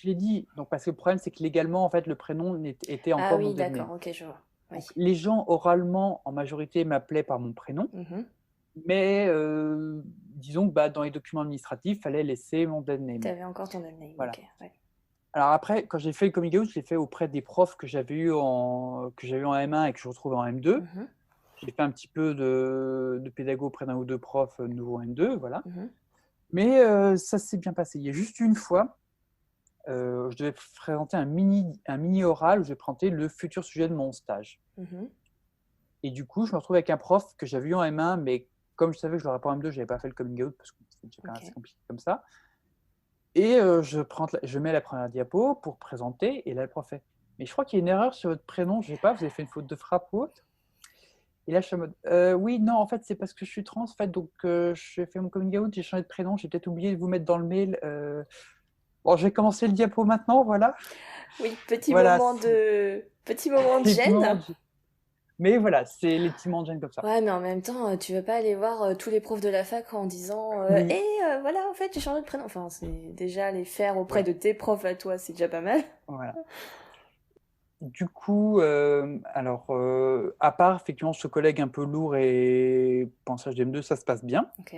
l'ai dit, donc, parce que le problème, c'est que légalement, en fait, le prénom était Ah encore non oui, donné. d'accord, ok, je vois. Oui. Donc, les gens, oralement, en majorité, m'appelaient par mon prénom, Mhm. mais disons que bah, dans les documents administratifs, il fallait laisser mon dead name. T'avais encore ton name, Voilà. ok, ouais. Alors après, quand j'ai fait le coming out, je l'ai fait auprès des profs que j'avais eu en M1 et que je retrouvais en M2. Mhm, J'ai fait un petit peu de pédago auprès d'un ou deux profs nouveau N2, voilà. mhm, Mais ça s'est bien passé. Il y a juste une fois, je devais présenter un mini oral où je vais présenter le futur sujet de mon stage. mhm. Et du coup, je me retrouve avec un prof que j'avais eu en M1, mais comme je savais que je l'aurais pas en M2, je n'avais pas fait le coming out parce que c'était déjà quand même Ok. assez compliqué comme ça. Et je mets la première diapo pour présenter, et là, le prof fait, mais je crois qu'il y a une erreur sur votre prénom, je sais pas, vous avez fait une faute de frappe ou autre. Et là, je suis en mode, oui, non, en fait, c'est parce que je suis trans, en fait, donc j'ai fait mon coming out, j'ai changé de prénom, j'ai peut-être oublié de vous mettre dans le mail. Bon, je vais commencer le diapo maintenant, voilà. Oui, Voilà, petit moment de les petits moments gêne. de... Mais voilà, c'est les petits moments de gêne comme ça. Ouais, mais en même temps, tu vas pas aller voir tous les profs de la fac en disant Oui, voilà, en fait, j'ai changé de prénom. Enfin, c'est déjà les faire auprès voilà, de tes profs à toi, c'est déjà pas mal. voilà. Du coup, à part effectivement ce collègue un peu lourd et pensage d'M2, ça se passe bien. Ok.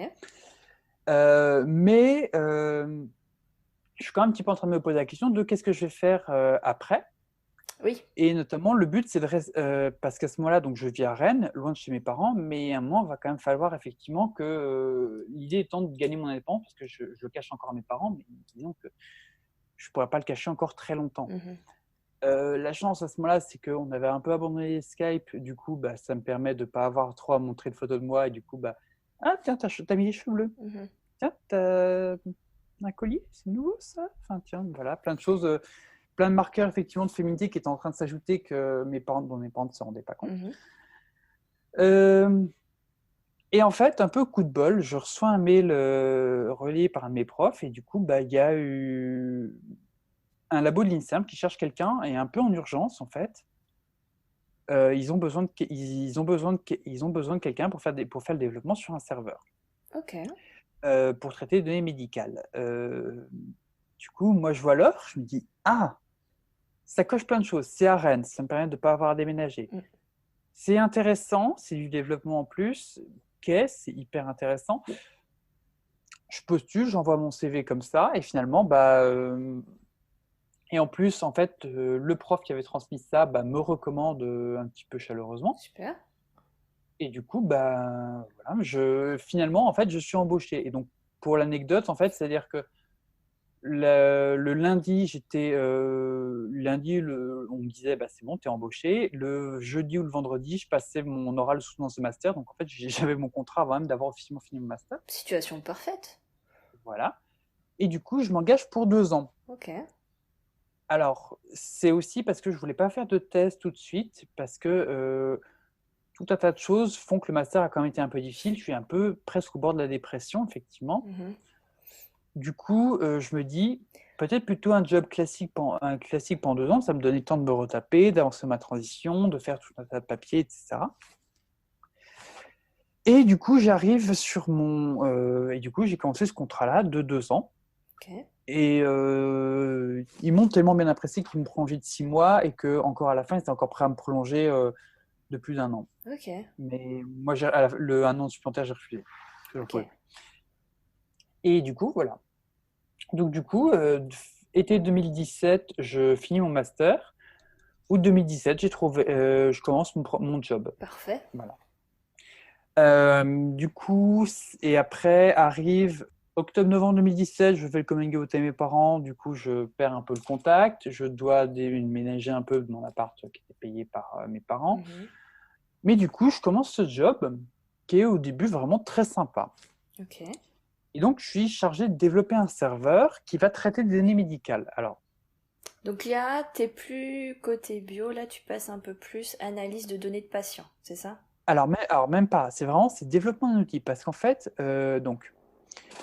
Mais je suis quand même un petit peu en train de me poser la question de qu'est-ce que je vais faire après. Oui, Et notamment, le but, c'est parce qu'à ce moment-là, donc je vis à Rennes, loin de chez mes parents, mais à un moment, il va quand même falloir effectivement que l'idée étant de gagner mon indépendance, parce que je le cache encore à mes parents, mais disons que je ne pourrais pas le cacher encore très longtemps. mhm, La chance à ce moment-là, c'est qu'on avait un peu abandonné Skype, du coup, bah, ça me permet de ne pas avoir trop à montrer de photos de moi, et du coup, bah, ah tiens, t'as mis les cheveux bleus, mhm. tiens, t'as un collier, c'est nouveau ça, enfin tiens, voilà, plein de choses, plein de marqueurs effectivement de féminité qui étaient en train de s'ajouter dont mes parents ne se rendaient pas compte. Mhm. Euh, et en fait, un peu coup de bol, je reçois un mail relayé par un de mes profs, et du coup, bah, il y a eu un labo de l'INSERM qui cherche quelqu'un, et un peu en urgence en fait. Ils ont besoin ils ont besoin de quelqu'un pour faire le développement sur un serveur, Ok. pour traiter des données médicales. Du coup, moi, je vois l'offre, je me dis, ah, ça coche plein de choses. C'est à Rennes, ça me permet de ne pas avoir à déménager. Mm. C'est intéressant, c'est du développement en plus. C'est hyper intéressant. Je postule, j'envoie mon CV comme ça, et finalement, bah, Et en plus, en fait, le prof qui avait transmis ça me recommande un petit peu chaleureusement. Super. Et du coup, voilà, finalement, en fait, je suis embauché. Et donc, pour l'anecdote, en fait, c'est-à-dire que le lundi, on me disait, c'est bon, t'es embauché. Le jeudi ou le vendredi, je passais mon oral soutenance de master. Donc, en fait, j'avais mon contrat avant même d'avoir officiellement fini mon master. Situation parfaite. Voilà. Et du coup, je m'engage pour 2 ans. Ok. Alors, c'est aussi parce que je voulais pas faire de thèse tout de suite, parce que tout un tas de choses font que le master a quand même été un peu difficile. Je suis un peu presque au bord de la dépression, effectivement. Mhm. Du coup, je me dis, peut-être plutôt un job classique pendant 2 ans, ça me donnait le temps de me retaper, d'avancer ma transition, de faire tout un tas de papiers, etc. Et du coup, et du coup, j'ai commencé ce contrat-là de 2 ans. Ok. Et ils m'ont tellement bien apprécié qu'ils m'ont prolongé de 6 mois et qu'encore à la fin, ils étaient encore prêts à me prolonger de plus d'un an. Ok. Mais moi, le 1 an supplémentaire, j'ai refusé. Ok. Et du coup, voilà. Donc, du coup, été 2017, je finis mon master. Août 2017, je commence mon job. Parfait. Voilà. Du coup, et après arrive octobre-novembre 2017, je fais le coming out à mes parents. Du coup, je perds un peu le contact. Je dois déménager un peu de mon appart qui était payé par mes parents. Mhm. Mais du coup, je commence ce job qui est au début vraiment très sympa. Ok. Et donc, je suis chargé de développer un serveur qui va traiter des données médicales. Alors, Donc là, t'es plus côté bio, là tu passes un peu plus analyse de données de patients, c'est ça? alors même pas. C'est développement d'un outil. Parce qu'en fait, donc,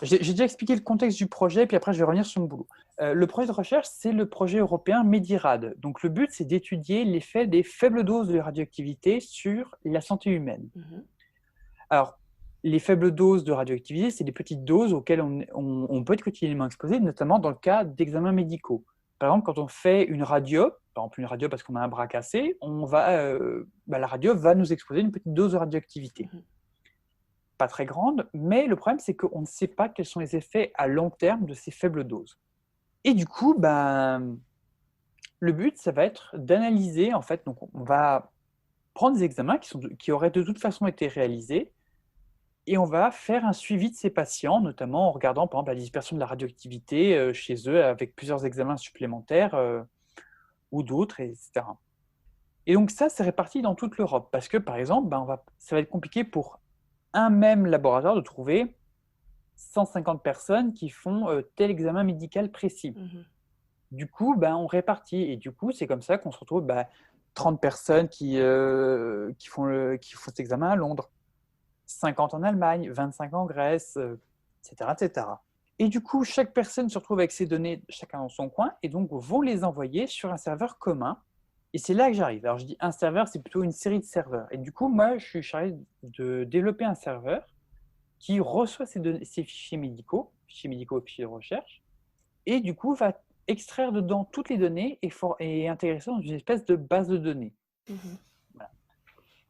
j'ai déjà expliqué le contexte du projet, puis après, je vais revenir sur mon boulot. Le projet de recherche, c'est le projet européen Medirad. Donc, le but, c'est d'étudier l'effet des faibles doses de radioactivité sur la santé humaine. Mhm. Alors, les faibles doses de radioactivité, c'est des petites doses auxquelles on peut être quotidiennement exposé, notamment dans le cas d'examens médicaux. Par exemple, quand on fait une radio, par exemple une radio parce qu'on a un bras cassé, la radio va nous exposer une petite dose de radioactivité. Mhm. Pas très grande, mais le problème, c'est qu'on ne sait pas quels sont les effets à long terme de ces faibles doses. Et du coup, le but, ça va être d'analyser, en fait, donc on va prendre des examens qui auraient de toute façon été réalisés, et on va faire un suivi de ces patients, notamment en regardant, par exemple, la dispersion de la radioactivité chez eux avec plusieurs examens supplémentaires ou d'autres, etc. Et donc ça, c'est réparti dans toute l'Europe, parce que, par exemple, ça va être compliqué pour un même laboratoire de trouver 150 personnes qui font tel examen médical précis. Mhm. Du coup, on répartit. Et du coup, c'est comme ça qu'on se retrouve 30 personnes qui font cet examen à Londres, 50 en Allemagne, 25 en Grèce, etc., etc. Et du coup, chaque personne se retrouve avec ses données, chacun dans son coin, et donc vont les envoyer sur un serveur commun. Et c'est là que j'arrive. Alors, je dis un serveur, c'est plutôt une série de serveurs. Et du coup, moi, je suis chargé de développer un serveur qui reçoit ces fichiers médicaux et fichiers de recherche, et du coup va extraire dedans toutes les données et intégrer ça dans une espèce de base de données. Mhm. Voilà.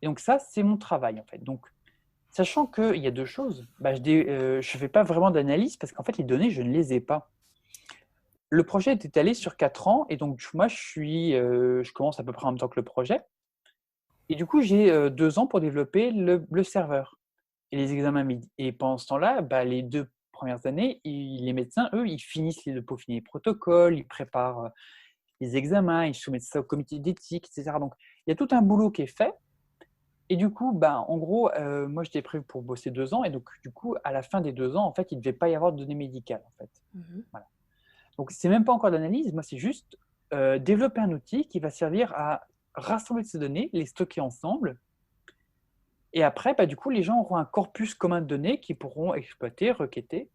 Et donc ça, c'est mon travail en fait. Donc, sachant qu'il y a deux choses, je ne fais pas vraiment d'analyse parce qu'en fait, les données, je ne les ai pas. Le projet est étalé sur 4 ans, et donc moi, je commence à peu près en même temps que le projet. Et du coup, j'ai 2 ans pour développer le serveur et les examens midi. Et pendant ce temps-là, les 2 premières années, les médecins, eux, ils finissent de peaufiner les protocoles, ils préparent les examens, ils soumettent ça au comité d'éthique, etc. Donc, il y a tout un boulot qui est fait. Et du coup, en gros, moi, j'étais prévu pour bosser 2 ans. Et donc, du coup, à la fin des 2 ans, en fait, il ne devait pas y avoir de données médicales, en fait. Mhm. Voilà. Donc, c'est même pas encore d'analyse. Moi, c'est juste développer un outil qui va servir à rassembler ces données, les stocker ensemble. Et après, du coup, les gens auront un corpus commun de données qu'ils pourront exploiter, requêter.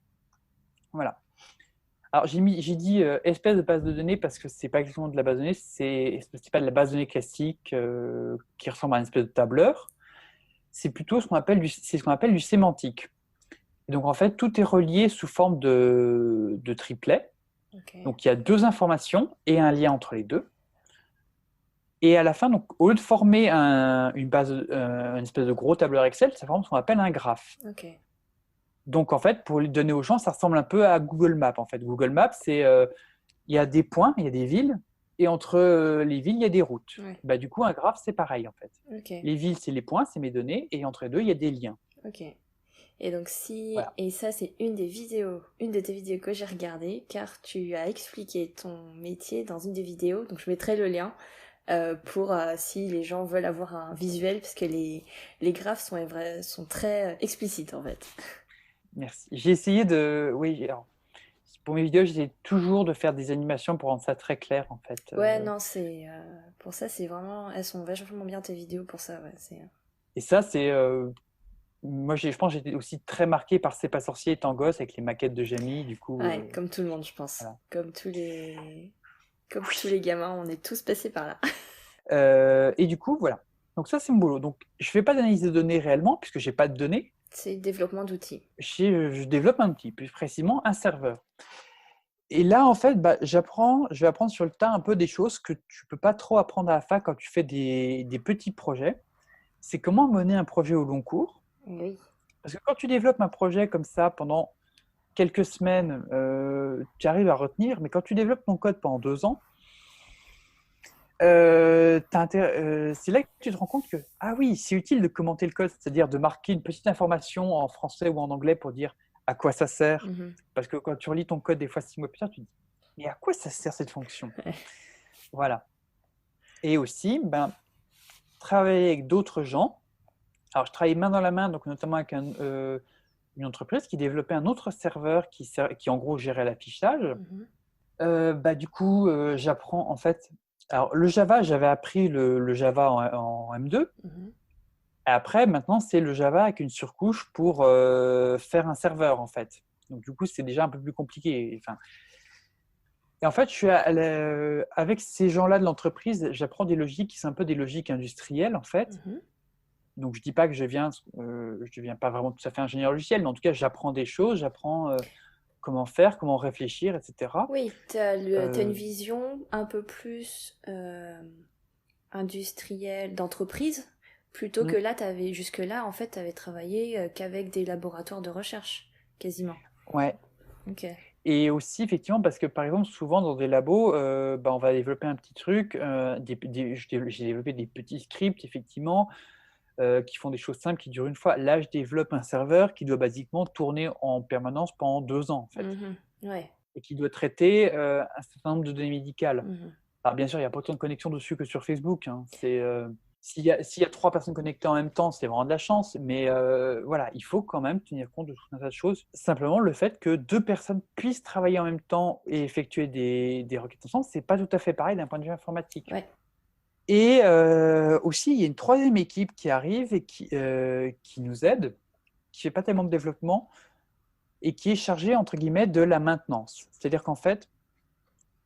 Voilà. Alors, j'ai dit espèce de base de données parce que c'est pas exactement de la base de données, c'est pas de la base de données classique qui ressemble à une espèce de tableur. C'est plutôt ce qu'on appelle du sémantique. Et donc, en fait, tout est relié sous forme de triplet. Okay. Donc, il y a 2 informations et un lien entre les deux. Et à la fin, donc, au lieu de former une espèce de gros tableur Excel, ça forme ce qu'on appelle un graphe. Okay. Donc, en fait, pour les donner aux gens, ça ressemble un peu à Google Maps. En fait, Google Maps, c'est il y a des points, il y a des villes, et entre les villes, il y a des routes. Ouais. Bah, du coup, un graphe, c'est pareil en fait. Ok. Les villes, c'est les points, c'est mes données, et entre les deux, il y a des liens. Ok. Et donc si... Voilà. Et ça, c'est une de tes vidéos que j'ai regardées, car tu as expliqué ton métier dans une des vidéos, donc je mettrai le lien pour si les gens veulent avoir un visuel, parce que les graphes sont très explicites en fait. Merci. J'ai essayé de. Oui, alors, pour mes vidéos, j'essaie toujours de faire des animations pour rendre ça très clair en fait. Ouais, non, c'est... pour ça, c'est vraiment... Elles sont vachement bien tes vidéos pour ça, ouais. Et ça, c'est. Moi, je pense que j'étais aussi très marqué par C'est pas sorcier étant gosse avec les maquettes de Jamie. Du coup, Ouais, comme tout le monde, je pense. voilà. Comme tous Oui. les gamins, on est tous passés par là. Et du coup, voilà. Donc ça, c'est mon boulot. Donc, je fais pas d'analyse de données réellement puisque j'ai pas de données. C'est développement d'outils. Je développe un outil, plus précisément un serveur. Et là, en fait, bah, je vais apprendre sur le tas un peu des choses que tu peux pas trop apprendre à la fac quand tu fais des petits projets. C'est comment mener un projet au long cours. Oui. Parce que quand tu développes un projet comme ça pendant quelques semaines, tu arrives à retenir, mais quand tu développes ton code pendant 2 ans, c'est là que tu te rends compte que, ah oui, c'est utile de commenter le code, c'est-à-dire de marquer une petite information en français ou en anglais pour dire à quoi ça sert. Mhm. Parce que quand tu relis ton code des fois 6 mois plus tard, tu te dis, mais à quoi ça sert cette fonction? Ouais. Voilà. Et aussi, ben, travailler avec d'autres gens. Alors, je travaille main dans la main, donc notamment avec une entreprise qui développait un autre serveur qui en gros gérait l'affichage. Mhm. Bah, du coup, j'apprends en fait. Alors, le Java, j'avais appris le Java en M2. Mhm. Et après, maintenant, c'est le Java avec une surcouche pour faire un serveur en fait. Donc, du coup, c'est déjà un peu plus compliqué. Enfin, et en fait, avec ces gens-là de l'entreprise, j'apprends des logiques qui sont un peu des logiques industrielles en fait. Mhm. Donc, je dis pas que je deviens pas vraiment tout à fait ingénieur logiciel, mais en tout cas, j'apprends des choses, j'apprends comment faire, comment réfléchir, etc. Oui, t'as une Euh, vision un peu plus industrielle d'entreprise, plutôt que mm, là, jusque-là, en fait, t'avais travaillé qu'avec des laboratoires de recherche, quasiment. ouais. Ok. Et aussi, effectivement, parce que par exemple, souvent dans des labos, bah, on va développer un petit truc. J'ai développé des petits scripts, effectivement, qui font des choses simples, qui durent une fois. Là, je développe un serveur qui doit basiquement tourner en permanence pendant 2 ans, en fait, Mhm. Ouais. et qui doit traiter un certain nombre de données médicales. Mhm. Alors, bien sûr, il n'y a pas autant de connexions dessus que sur Facebook, hein. S'il y a 3 personnes connectées en même temps, c'est vraiment de la chance. Mais voilà, il faut quand même tenir compte de tout un tas de choses. Simplement, le fait que 2 personnes puissent travailler en même temps et effectuer des requêtes ensemble, c'est pas tout à fait pareil d'un point de vue informatique. Ouais. Et aussi, il y a une troisième équipe qui arrive et qui nous aide, qui fait pas tellement de développement et qui est chargée, entre guillemets, de la maintenance. C'est-à-dire qu'en fait,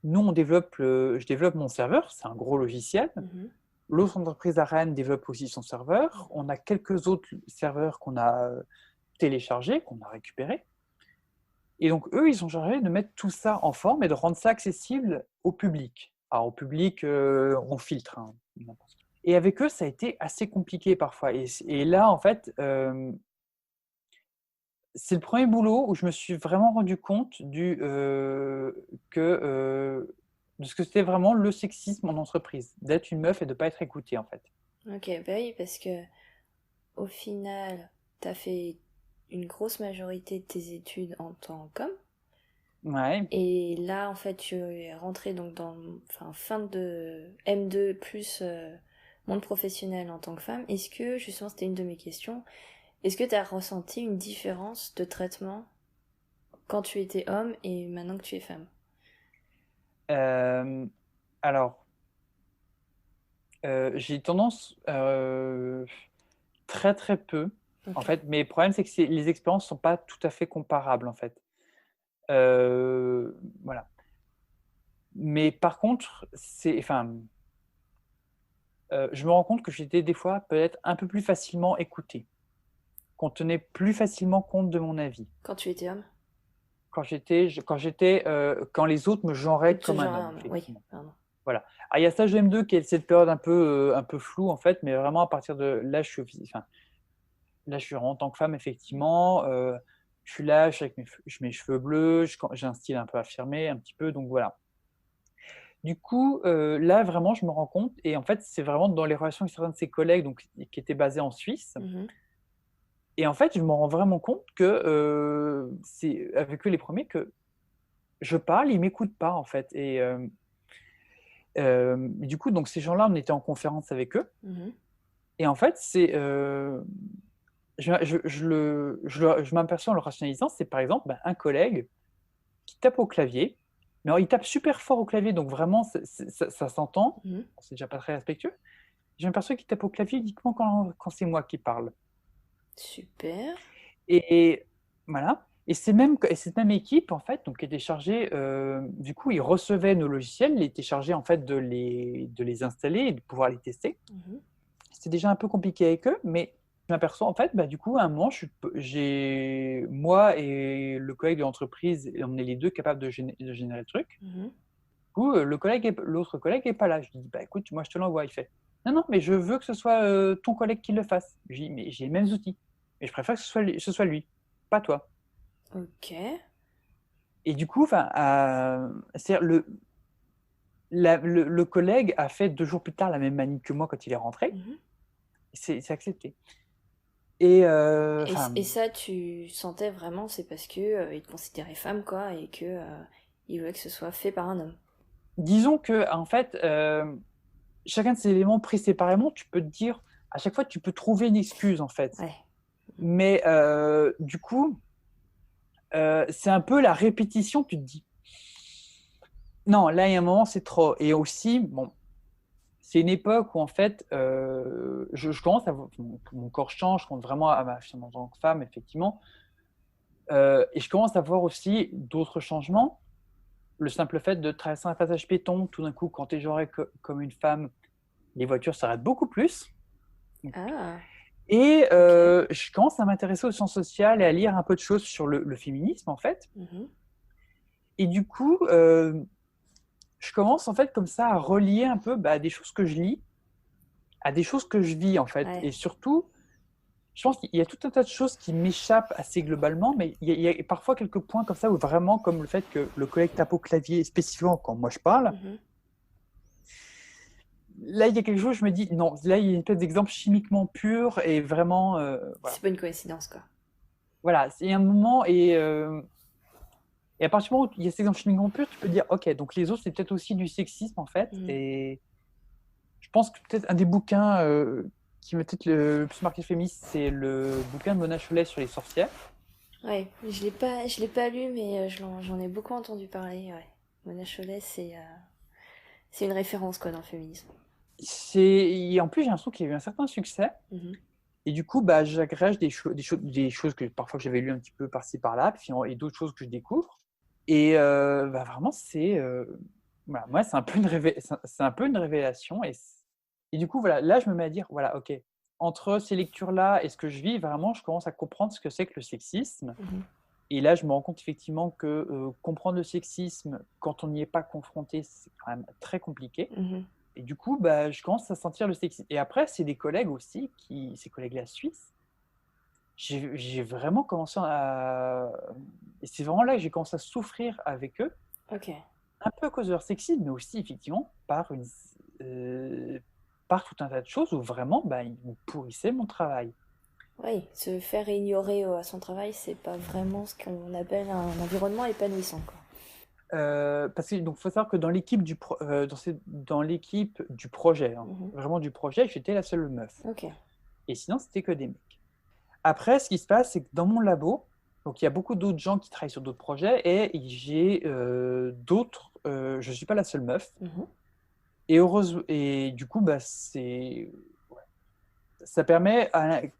nous, je développe mon serveur, c'est un gros logiciel. Mhm. L'autre entreprise à Rennes développe aussi son serveur. On a quelques autres serveurs qu'on a téléchargés, qu'on a récupérés. Et donc, eux, ils sont chargés de mettre tout ça en forme et de rendre ça accessible au public. Alors, au public, on filtre, hein, n'importe quoi. Et avec eux, ça a été assez compliqué parfois. Et là, en fait, c'est le premier boulot où je me suis vraiment rendu compte de ce que c'était vraiment le sexisme en entreprise, d'être une meuf et de ne pas être écoutée, en fait. Ok, bah oui, parce que au final, t'as fait une grosse majorité de tes études en tant qu'homme. Ouais. Et là, en fait, tu es rentré donc enfin, fin de M2 plus monde professionnel en tant que femme. Est-ce que, justement, c'était une de mes questions, est-ce que tu as ressenti une différence de traitement quand tu étais homme et maintenant que tu es femme? Euh, alors, j'ai tendance très très peu, en Ok. fait. Mais le problème, c'est que les expériences sont pas tout à fait comparables, en fait. Voilà. Mais par contre, je me rends compte que j'étais des fois peut-être un peu plus facilement écouté, qu'on tenait plus facilement compte de mon avis. Quand tu étais homme? Quand les autres me genraient Ce comme un genre, homme, oui, effectivement. pardon. Voilà. Alors, il y a Stage M2 qui est cette période un peu floue, en fait, mais vraiment à partir de là, là, je suis en tant que femme, effectivement. Je suis là, je suis avec mes cheveux bleus, j'ai un style un peu affirmé, un petit peu, donc voilà. Du coup, là, vraiment, je me rends compte et en fait, c'est vraiment dans les relations avec certains de ses collègues, donc qui étaient basés en Suisse Mmh. et en fait, je me rends vraiment compte que, c'est avec eux les premiers que je parle, ils m'écoutent pas, en fait et du coup, donc ces gens-là, on était en conférence avec eux Mmh. et en fait, c'est, je m'aperçois en le rationalisant, c'est par exemple, un collègue qui tape au clavier, mais alors il tape super fort au clavier, donc vraiment ça s'entend. Mmh. Bon, c'est déjà pas très respectueux. Je m'aperçois qu'il tape au clavier uniquement quand c'est moi qui parle Super. et voilà et c'est même que et cette même équipe, en fait, donc qui était chargée, du coup, ils recevaient nos logiciels, ils étaient chargés, en fait, de les installer et de pouvoir les tester. Mmh. C'était déjà un peu compliqué avec eux, mais je m'aperçois, en fait, du coup, à un moment, j'ai moi et le collègue de l'entreprise, et on est les 2 capables de générer le truc. Mmh. Du coup, l'autre collègue est pas là. Je lui dis: «Bah, écoute, moi, je te l'envoie». Il fait: «Non, non, mais je veux que ce soit, ton collègue qui le fasse». Je lui dis: «Mais j'ai les mêmes outils et je préfère que ce soit lui, pas toi». OK. Et du coup, enfin, c'est-à-dire le collègue a fait 2 jours plus tard la même manip que moi quand il est rentré. Mmh. C'est accepté et Et ça, tu sentais vraiment, c'est parce que, il te considérait femme, quoi, et que, il voulait que ce soit fait par un homme? disons qu'en fait, chacun de ces éléments pris séparément, tu peux te dire à chaque fois, tu peux trouver une excuse, en fait. Ouais. Mais du coup, c'est un peu la répétition, tu te dis: «Non, là, il y a un moment, c'est trop» et aussi, bon, c'est une époque où en fait, je commence à vo mon corps change, je compte vraiment à ma en tant que femme, effectivement, et je commence à voir aussi d'autres changements. Le simple fait de traverser un passage piéton, tout d'un coup, quand tu es genrée comme une femme, les voitures s'arrêtent beaucoup plus Ah! et OK. je commence à m'intéresser aux sciences sociales et à lire un peu de choses sur le féminisme, en fait Mmh. et du coup, je commence, en fait, comme ça, à relier un peu, des choses que je lis à des choses que je vis, en fait Ouais. et surtout, je pense qu'il y a tout un tas de choses qui m'échappent assez globalement, mais il y a parfois quelques points comme ça où vraiment, comme le fait que le collègue tape au clavier spécifiquement quand moi je parle, Mmh. là, il y a quelque chose, je me dis: «Non, là, il y a une espèce d'exemple chimiquement pur et vraiment, voilà». C'est pas une coïncidence, quoi. Voilà, c'est un moment et à partir du moment où il y a cet exemple chimiquement pur, tu peux dire: «OK, donc les autres, c'est peut-être aussi du sexisme, en fait» Mmh. et je pense que peut-être un des bouquins, qui m'a peut-être le plus marqué féministe, c'est le bouquin de Mona Chollet sur les sorcières. Ouais, je l'ai pas lu, mais j'en ai beaucoup entendu parler, ouais. Mona Chollet, c'est une référence, quoi, dans le féminisme. Et en plus, j'ai l'impression qu'il y a eu un certain succès Mhm. et du coup, j'agrège des choses que parfois que j'avais lues un petit peu par-ci par-là, puis et d'autres choses que je découvre et vraiment c'est, voilà, moi c'est un peu une révélation et du coup, voilà, là je me mets à dire: «Voilà, OK, entre ces lectures-là et ce que je vis, vraiment je commence à comprendre ce que c'est que le sexisme» Mhm. et là je me rends compte effectivement que, comprendre le sexisme quand on n'y est pas confronté, c'est quand même très compliqué. Mhm. Et du coup, je commence à sentir le sexisme. Et après, c'est des collègues aussi, ces collègues-là suisses, j'ai vraiment commencé à. Et c'est vraiment là que j'ai commencé à souffrir avec eux, Ok. un peu à cause de leur sexisme, mais aussi effectivement euh, par tout un tas de choses où vraiment, ils me pourrissaient mon travail. Oui, se faire ignorer à son travail, c'est pas vraiment ce qu'on appelle un environnement épanouissant, quoi. Parce que donc faut savoir que dans l'équipe du projet, hein, Mhm. vraiment du projet, j'étais la seule meuf. Ok. Et sinon, c'était que des mecs. Après, ce qui se passe, c'est que dans mon labo, donc il y a beaucoup d'autres gens qui travaillent sur d'autres projets et j'ai d'autres. Je suis pas la seule meuf. Mhm. Et du coup, ouais, ça permet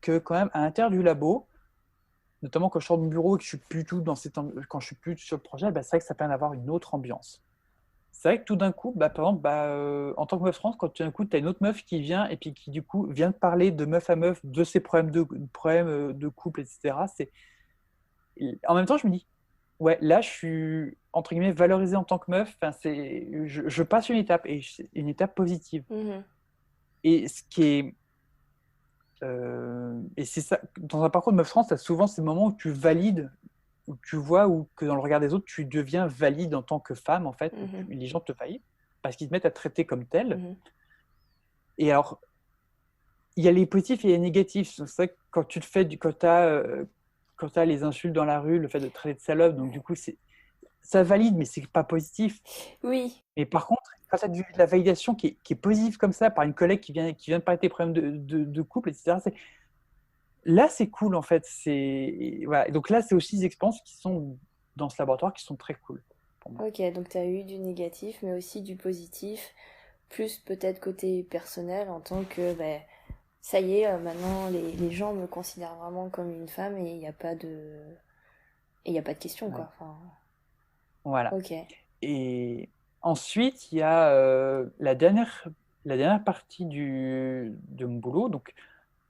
que quand même à l'intérieur du labo, notamment quand je sors de mon bureau et que je suis plus tout quand je suis plus sur le projet, c'est vrai que ça permet d'avoir une autre ambiance. C'est vrai que tout d'un coup, par exemple, en tant que meuf trans, quand tout d'un coup, tu as une autre meuf qui vient et puis qui, du coup, vient te parler de meuf à meuf, de ses problèmes de couple, etc. En même temps, je me dis, ouais, là, je suis, entre guillemets, valorisée en tant que meuf. Enfin, je passe une étape, et c'est une étape positive. Mhm. Et c'est ça, dans un parcours de meuf trans, tu as souvent ces moments où tu valides, où tu vois, ou que dans le regard des autres, tu deviens valide en tant que femme, en fait, où Mhm. les gens te valident. parce qu'ils te mettent à traiter comme tel. Mhm. Et alors, il y a les positifs et les négatifs. C'est vrai que quand tu te fais quand t'as les insultes dans la rue, le fait de te traiter de salope, donc du coup, ça valide, mais c'est pas positif. Oui, Mais par contre, quand tu as de la validation qui est positive comme ça, par une collègue qui vient de parler de tes problèmes de couple, etc., là, c'est cool, en fait. Voilà. Et donc là, c'est aussi des expériences qui sont dans ce laboratoire qui sont très cool pour moi. ok, donc tu as eu du négatif, mais aussi du positif, plus peut-être côté personnel en tant que, ben, ça y est, maintenant les gens me considèrent vraiment comme une femme et il n'y a pas de... Et il n'y a pas de question, Ouais. quoi. Enfin, Voilà. ok. Et ensuite, il y a la dernière partie de mon boulot. Donc,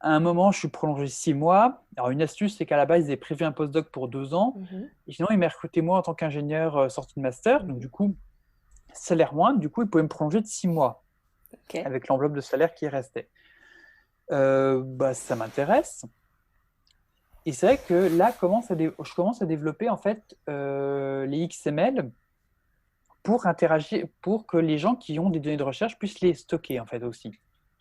à un moment, je suis prolongé 6 mois. Alors, une astuce, c'est qu'à la base, ils avaient prévu un postdoc pour 2 ans. Mhm, Et sinon, ils m'ont recruté moi en tant qu'ingénieur sorti de master. Donc, mhm. du coup, salaire moindre. Du coup, ils pouvaient me prolonger de 6 mois Ok. avec l'enveloppe de salaire qui restait. Bah, ça m'intéresse. Et c'est vrai que là, je commence à développer en fait les XML pour interagir, pour que les gens qui ont des données de recherche puissent les stocker en fait aussi.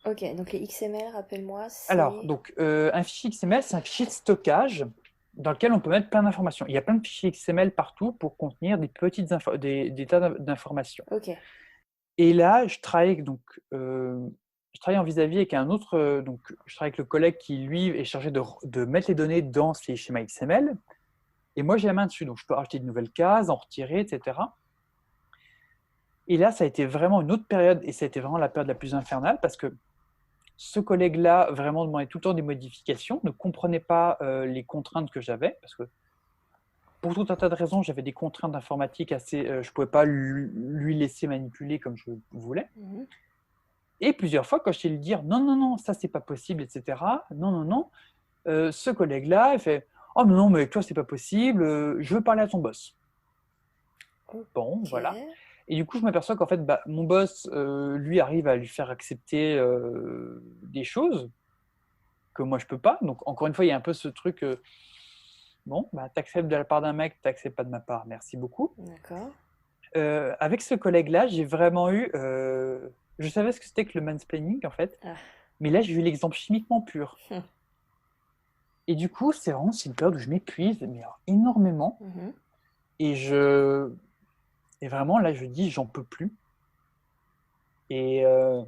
Ok, donc les XML, rappelle-moi, Alors, c'est... donc, un fichier XML, c'est un fichier de stockage dans lequel on peut mettre plein d'informations. Il y a plein de fichiers XML partout pour contenir des tas d'informations. Ok. Et là, je travaille en vis-à-vis avec un autre, donc je travaille avec le collègue qui, lui, est chargé de mettre les données dans ces schémas XML. Et moi, j'ai la main dessus, donc je peux rajouter de nouvelles cases, en retirer, etc. Et là, ça a été vraiment une autre période, et ça a été vraiment la période la plus infernale, parce que ce collègue-là vraiment demandait tout le temps des modifications, ne comprenait pas les contraintes que j'avais, parce que pour tout un tas de raisons, j'avais des contraintes informatiques assez, je ne pouvais pas lui laisser manipuler comme je voulais. Mhm. Et plusieurs fois, quand je t'ai lui dire non, non, non, ça c'est pas possible, etc. Non, non, non, ce collègue-là, il fait oh mais non, mais avec toi c'est pas possible, je veux parler à ton boss. Bon, Ok. voilà. Et du coup, je m'aperçois qu'en fait, bah, mon boss, lui, arrive à lui faire accepter des choses que moi je peux pas. Donc encore une fois, il y a un peu ce truc, bon, bah, t'acceptes de la part d'un mec, t'acceptes pas de ma part, merci beaucoup. D'accord. Avec ce collègue-là, j'ai vraiment eu, je savais ce que c'était que le mansplaining en fait, Ah. mais là j'ai eu l'exemple chimiquement pur. Hum. Et du coup, c'est une période où je m'épuise, mais alors, énormément. Mhm. Et et vraiment là, je dis, j'en peux plus. Et, euh,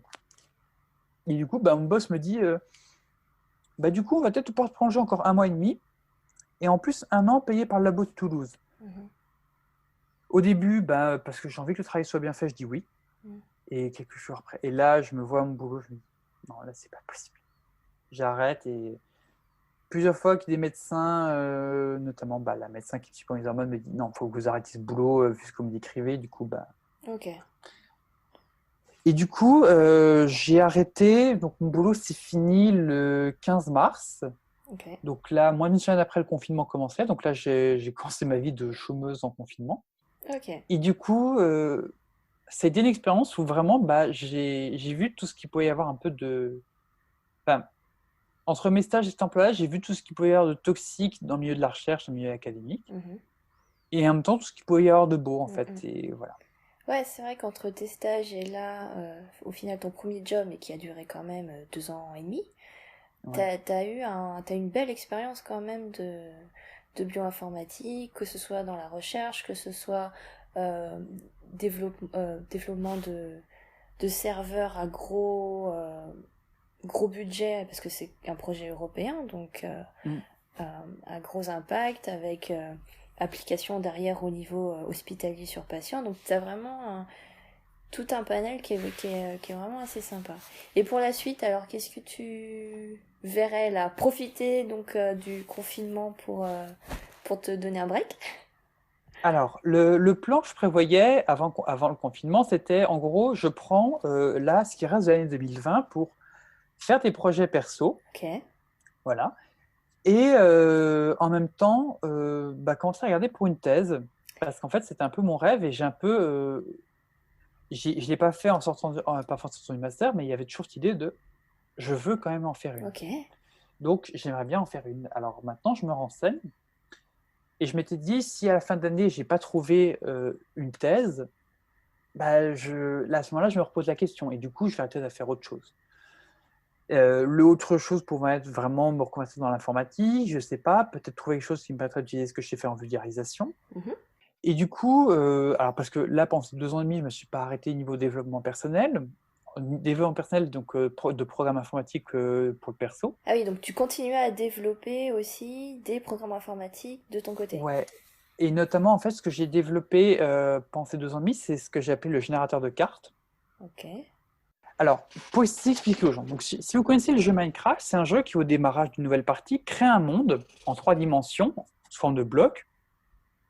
et du coup, bah, mon boss me dit, bah, du coup, on va peut-être pouvoir te prolonger encore 1 mois et demi, et en plus 1 an payé par le labo de Toulouse. Mhm. Au début, bah, parce que j'ai envie que le travail soit bien fait, je dis oui. Mhm. Et quelques jours après, et là, je me vois à mon boulot, je me dis, non, là, c'est pas possible. J'arrête. Et plusieurs fois que des médecins, notamment bah, la médecin qui me suit les hormones, me dit non, il faut que vous arrêtiez ce boulot, vu ce que vous me décrivez. Du coup, bah... Ok. Et du coup, j'ai arrêté. Donc, mon boulot s'est fini le 15 mars. Ok. Donc là, moins d'une semaine après le confinement commençait. Donc là, j'ai commencé ma vie de chômeuse en confinement. Ok. Et du coup, ça a été une expérience où vraiment, bah, j'ai vu tout ce qu'il pouvait y avoir un peu de... Enfin, entre mes stages et cet emploi-là, j'ai vu tout ce qu'il pouvait y avoir de toxique dans le milieu de la recherche, dans le milieu académique. Mhm. Et en même temps, tout ce qu'il pouvait y avoir de beau, en fait. Mhm. Et voilà. Ouais, c'est vrai qu'entre tes stages et là, au final, ton premier job, et qui a duré quand même 2 ans et demi, Ouais. t'as une belle expérience quand même de bioinformatique, que ce soit dans la recherche, que ce soit euh, développement de serveurs à gros budget, parce que c'est un projet européen, donc Mm. à gros impact, avec application derrière au niveau hospitalier sur patient. Donc tu as vraiment tout un panel qui est vraiment assez sympa. Et pour la suite, alors qu'est-ce que tu verrais là? Profiter donc du confinement pour te donner un break? Alors, le plan que je prévoyais avant le confinement, c'était en gros, je prends là ce qui reste de l'année 2020 pour faire des projets perso. Ok. Voilà. Et en même temps, bah, commencer à regarder pour une thèse. Parce qu'en fait, c'était un peu mon rêve et j'ai un peu. Je ne l'ai pas fait pas forcément du master, mais il y avait toujours cette idée de je veux quand même en faire une. Ok. Donc, j'aimerais bien en faire une. Alors maintenant, je me renseigne et je m'étais dit, si à la fin d'année, je n'ai pas trouvé une thèse, Là, à ce moment-là, je me repose la question et du coup, je vais arrêter de faire autre chose. L'autre chose pourrait être vraiment me reconvertir dans l'informatique, je sais pas, peut-être trouver quelque chose qui me permettrait d'utiliser ce que je sais faire en vulgarisation. Mhm. Et du coup, alors parce que là, pendant ces 2 ans et demi, je me suis pas arrêté niveau développement personnel. Développement personnel, donc de programme informatique pour le perso. Ah oui, donc tu continues à développer aussi des programmes informatiques de ton côté. Ouais. Et notamment, en fait, ce que j'ai développé pendant ces 2 ans et demi, c'est ce que j'ai appelé le générateur de cartes. Ok. Alors, pour essayer d'expliquer aux gens, donc si vous connaissez le jeu Minecraft, c'est un jeu qui, au démarrage d'une nouvelle partie, crée un monde en 3 dimensions, sous forme de blocs,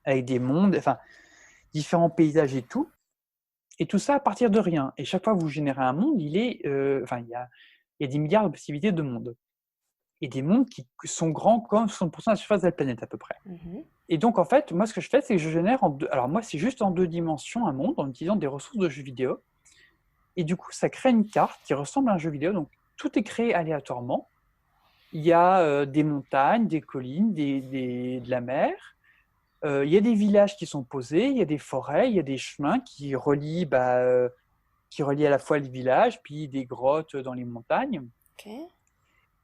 avec des mondes, enfin, différents paysages et tout. Et tout ça à partir de rien. Et chaque fois que vous générez un monde, il y a des milliards de possibilités de mondes. Et des mondes qui sont grands comme 60% de la surface de la planète à peu près. Mhm. Et donc, en fait, moi, ce que je fais, c'est que je génère en deux. Alors, moi, c'est juste en 2 dimensions un monde en utilisant des ressources de jeux vidéo. Et du coup, ça crée une carte qui ressemble à un jeu vidéo. Donc, tout est créé aléatoirement. Il y a des montagnes, des collines, de la mer. Il y a des villages qui sont posés, il y a des forêts, il y a des chemins qui relient à la fois les villages, puis des grottes dans les montagnes. Ok.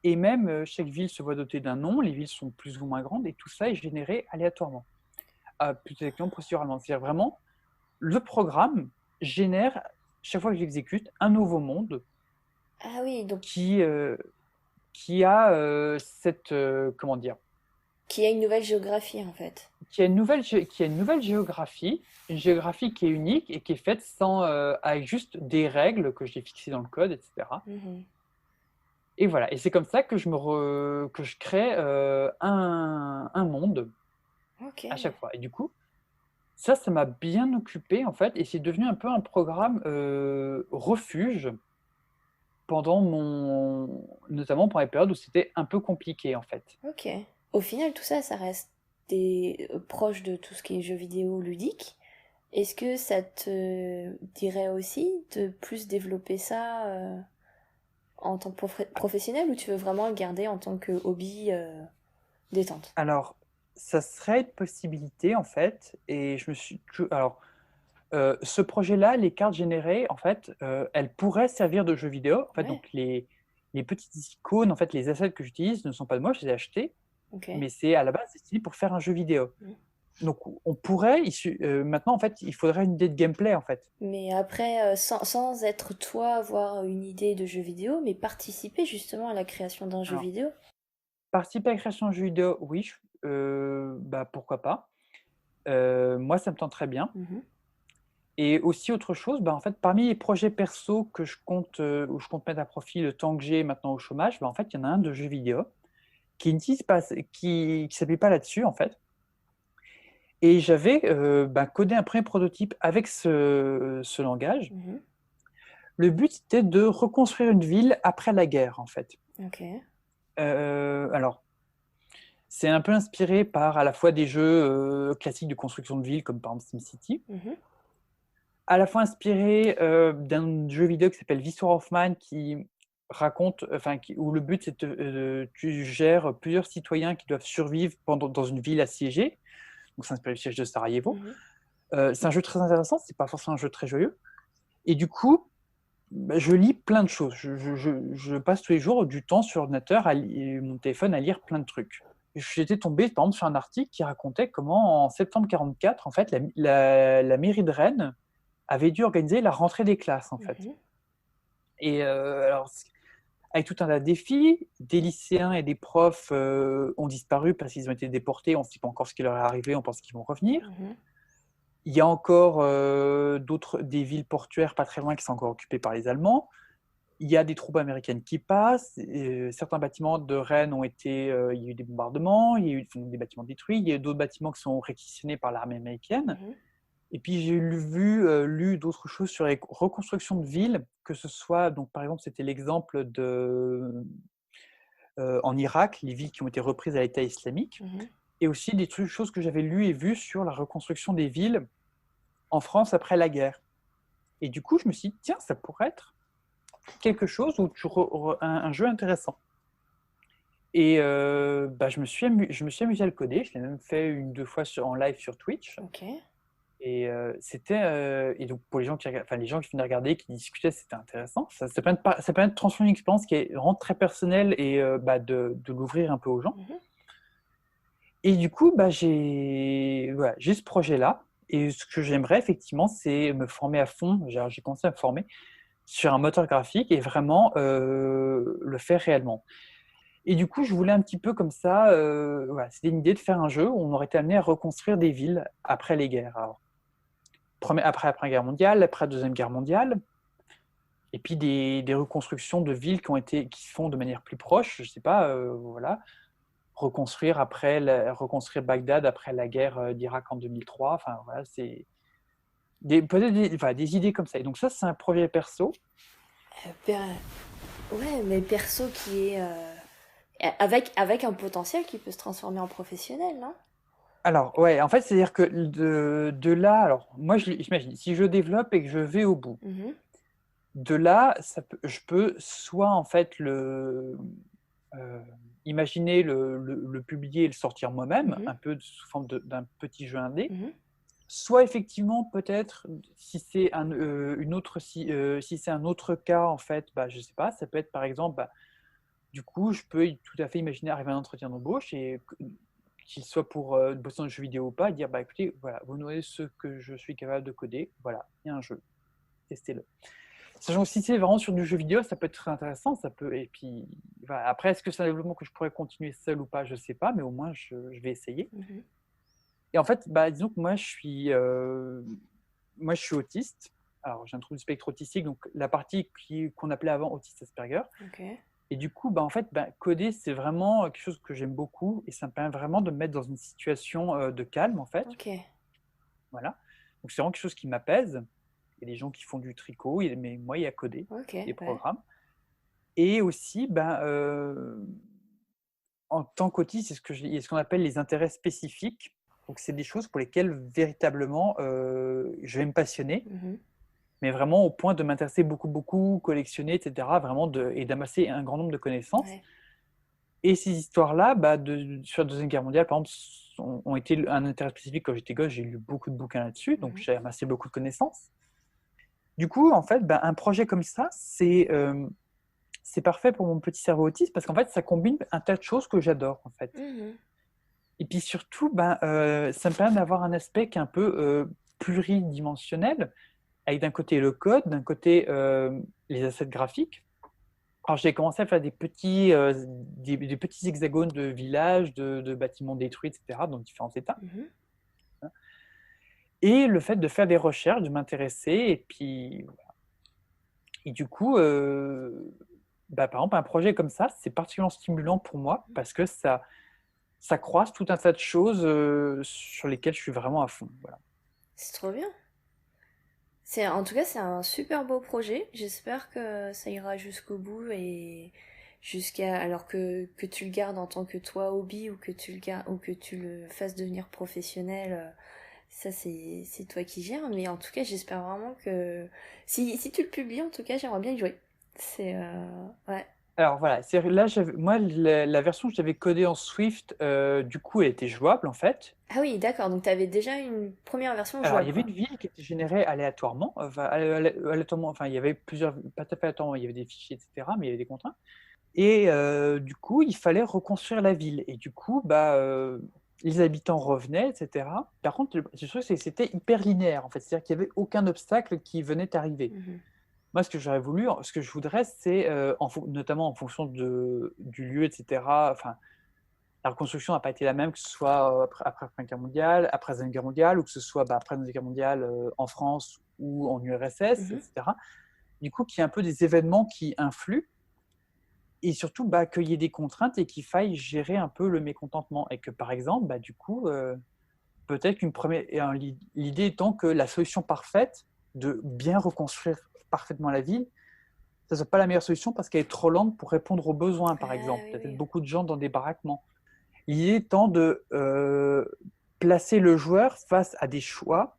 Et même, chaque ville se voit dotée d'un nom, les villes sont plus ou moins grandes, et tout ça est généré aléatoirement, plus exactement procéduralement. C'est-à-dire vraiment, le programme génère, chaque fois que j'exécute, un nouveau monde Ah oui, donc qui, qui a comment dire, qui a une nouvelle géographie en fait. qui a une nouvelle géographie, une géographie qui est unique et qui est faite avec juste des règles que j'ai fixées dans le code, etc. Mhm. Et voilà, et c'est comme ça que je crée un monde Ok. à chaque fois. Et du coup, ça m'a bien occupé en fait, et c'est devenu un peu un programme refuge notamment pendant les périodes où c'était un peu compliqué en fait. Ok. Au final, tout ça, ça reste proche de tout ce qui est jeux vidéo ludique. Est-ce que ça te dirait aussi de plus développer ça en tant que professionnel ou tu veux vraiment le garder en tant que hobby détente? Alors, ça serait une possibilité en fait, et alors, ce projet-là, les cartes générées, en fait, elles pourraient servir de jeux vidéo. En fait, Ouais, donc les petites icônes, en fait, les assets que j'utilise ne sont pas de moi, je les ai achetés, ok. mais c'est à la base destiné pour faire un jeu vidéo. Mm. Donc, on pourrait, maintenant, en fait, il faudrait une idée de gameplay, en fait. Mais après, sans être toi avoir une idée de jeu vidéo, mais participer justement à la création d'un jeu Alors, vidéo. participer à la création de jeux vidéo, oui, pourquoi pas. Moi, ça me tente très bien. Mhm. Et aussi autre chose, en fait, parmi les projets perso où je compte mettre à profit le temps que j'ai maintenant au chômage, en fait, il y en a un de jeux vidéo qui n'utilise pas, qui s'appuie pas là-dessus, en fait. Et j'avais codé un premier prototype avec ce langage. Mhm. Le but, c'était de reconstruire une ville après la guerre, en fait. Ok. Alors, c'est un peu inspiré par à la fois des jeux classiques de construction de ville, comme par exemple SimCity, Mhm. à la fois inspiré d'un jeu vidéo qui s'appelle This War of Mine, qui raconte, où le but, c'est tu gères plusieurs citoyens qui doivent survivre dans une ville assiégée. Donc, c'est inspiré du siège de Sarajevo. Mhm. C'est un jeu très intéressant, c'est pas forcément un jeu très joyeux. Et du coup, je lis plein de choses. Je passe tous les jours du temps sur l'ordinateur, mon téléphone, à lire plein de trucs. J'étais tombé, par exemple, sur un article qui racontait comment, en septembre 1944, en fait, la mairie de Rennes avait dû organiser la rentrée des classes, en fait. Mhm. Et alors, avec tout un tas de défis, des lycéens et des profs ont disparu parce qu'ils ont été déportés, on ne sait pas encore ce qui leur est arrivé, on pense qu'ils vont revenir. Mhm. Il y a encore des villes portuaires pas très loin qui sont encore occupées par les Allemands. Il y a des troupes américaines qui passent. Certains bâtiments de Rennes il y a eu des bombardements, il y a eu des bâtiments détruits, il y a eu d'autres bâtiments qui sont réquisitionnés par l'armée américaine. Mhm. Et puis j'ai lu d'autres choses sur les reconstructions de villes, que ce soit, donc par exemple, c'était l'exemple en Irak, les villes qui ont été reprises à l'État islamique, Mhm. et aussi choses que j'avais lues et vues sur la reconstruction des villes en France après la guerre. Et du coup, je me suis dit, tiens, ça pourrait être quelque chose un jeu intéressant. Et je me suis amusé à le coder. Je l'ai même fait 1-2 fois en live sur Twitch. Ok. Et donc pour les gens les gens qui venaient regarder, qui discutaient, c'était intéressant. Ça permet de transformer une expérience qui est vraiment très personnelle et de l'ouvrir un peu aux gens. Mhm. Et du coup, j'ai ce projet-là. Et ce que j'aimerais, effectivement, c'est me former à fond. J'ai commencé à me former sur un moteur graphique et vraiment le faire réellement. Et du coup, je voulais un petit peu comme ça, c'était une idée de faire un jeu où on aurait été amené à reconstruire des villes après les guerres. Alors, après la Première Guerre mondiale, après la Deuxième Guerre mondiale, et puis des reconstructions de villes qui se font de manière plus proche, je sais pas, voilà, reconstruire Bagdad après la guerre d'Irak en 2003, enfin voilà, c'est peut-être des idées comme ça. Et donc ça, c'est un projet perso. Per- Ouais, mais perso qui est avec un potentiel qui peut se transformer en professionnel, non? Alors, ouais, en fait, c'est-à-dire que de là, alors moi, j'imagine, si je développe et que je vais au bout, Mhm. de là, je peux soit en fait euh, imaginer le publier et le sortir moi-même, Mhm. un peu sous forme d'un petit jeu indé, Mhm. soit effectivement peut-être si c'est si c'est un autre cas en fait, je sais pas, ça peut être par exemple, du coup, je peux tout à fait imaginer arriver à un entretien d'embauche et qu'il soit pour bosser dans le jeu vidéo ou pas, et dire écoutez, voilà, vous nommez ce que je suis capable de coder, voilà, il y a un jeu, testez-le. Sachant que si c'est vraiment sur du jeu vidéo, ça peut être très intéressant, et puis voilà. Après, est-ce que c'est un développement que je pourrais continuer seul ou pas, je sais pas, mais au moins je vais essayer. Mhm. Et en fait, disons que moi je suis autiste. Alors j'ai un trouble du spectre autistique, donc la partie qu'on appelait avant autiste Asperger. Ok. Et du coup, en fait, coder, c'est vraiment quelque chose que j'aime beaucoup et ça me permet vraiment de me mettre dans une situation de calme, en fait. Ok. Voilà. Donc, c'est vraiment quelque chose qui m'apaise. Il y a des gens qui font du tricot, mais moi, il y a coder Ok. des Ouais. programmes. Et aussi, en tant qu'autiste, il y a ce qu'on appelle les intérêts spécifiques. Donc, c'est des choses pour lesquelles véritablement je vais me passionner, Mhm. mais vraiment au point de m'intéresser beaucoup, beaucoup, collectionner, etc. Vraiment et d'amasser un grand nombre de connaissances. Ouais. Et ces histoires-là, sur la Deuxième Guerre mondiale, par exemple, ont été un intérêt spécifique. Quand j'étais gosse, j'ai lu beaucoup de bouquins là-dessus, donc Mhm. j'ai amassé beaucoup de connaissances. Du coup, en fait, un projet comme ça, c'est parfait pour mon petit cerveau autiste parce qu'en fait, ça combine un tas de choses que j'adore, en fait. Mhm. Et puis surtout, ça me permet d'avoir un aspect qui est un peu pluridimensionnel, avec d'un côté le code, d'un côté les assets graphiques. Alors, j'ai commencé à faire des petits hexagones de villages, de bâtiments détruits, etc., dans différents états. Mhm. Et le fait de faire des recherches, de m'intéresser, et puis, et du coup, par exemple, un projet comme ça, c'est particulièrement stimulant pour moi parce que ça croise tout un tas de choses sur lesquelles je suis vraiment à fond. Voilà. C'est trop bien. En tout cas, c'est un super beau projet. J'espère que ça ira jusqu'au bout et alors que tu le gardes en tant que toi hobby ou que tu le gardes ou que tu le fasses devenir professionnel. Ça, c'est toi qui gères. Mais en tout cas, j'espère vraiment que si tu le publies, en tout cas, j'aimerais bien y jouer. Ouais. Alors voilà, là, moi, la version que j'avais codée en Swift, du coup, elle était jouable en fait. Ah oui, d'accord. Donc t'avais déjà une première version Alors, il jouable, y avait quoi. une ville qui était générée aléatoirement. Aléatoirement, enfin, il y avait pas tout à fait aléatoirement, il y avait des fichiers, etc., mais il y avait des contraintes. Et du coup, il fallait reconstruire la ville. Et du coup, les habitants revenaient, etc. Par contre, c'est sûr que c'était hyper linéaire, en fait. C'est-à-dire qu'il n'y avait aucun obstacle qui venait arriver. Mhm. Moi, ce que je voudrais, c'est, notamment en fonction du lieu, etc. Enfin, la reconstruction n'a pas été la même, que ce soit après la Première Guerre mondiale, après la Deuxième Guerre mondiale, ou que ce soit après la Deuxième Guerre mondiale en France ou en URSS, Mhm. etc. Du coup, qu'il y ait un peu des événements qui influent et surtout qu'il y ait des contraintes et qu'il faille gérer un peu le mécontentement. Et que par exemple, du coup, peut-être l'idée étant que la solution parfaite de bien reconstruire parfaitement la ville, ça ne soit pas la meilleure solution parce qu'elle est trop lente pour répondre aux besoins, par Ah exemple. oui, Peut-être oui. beaucoup de gens dans des baraquements. L'idée étant de placer le joueur face à des choix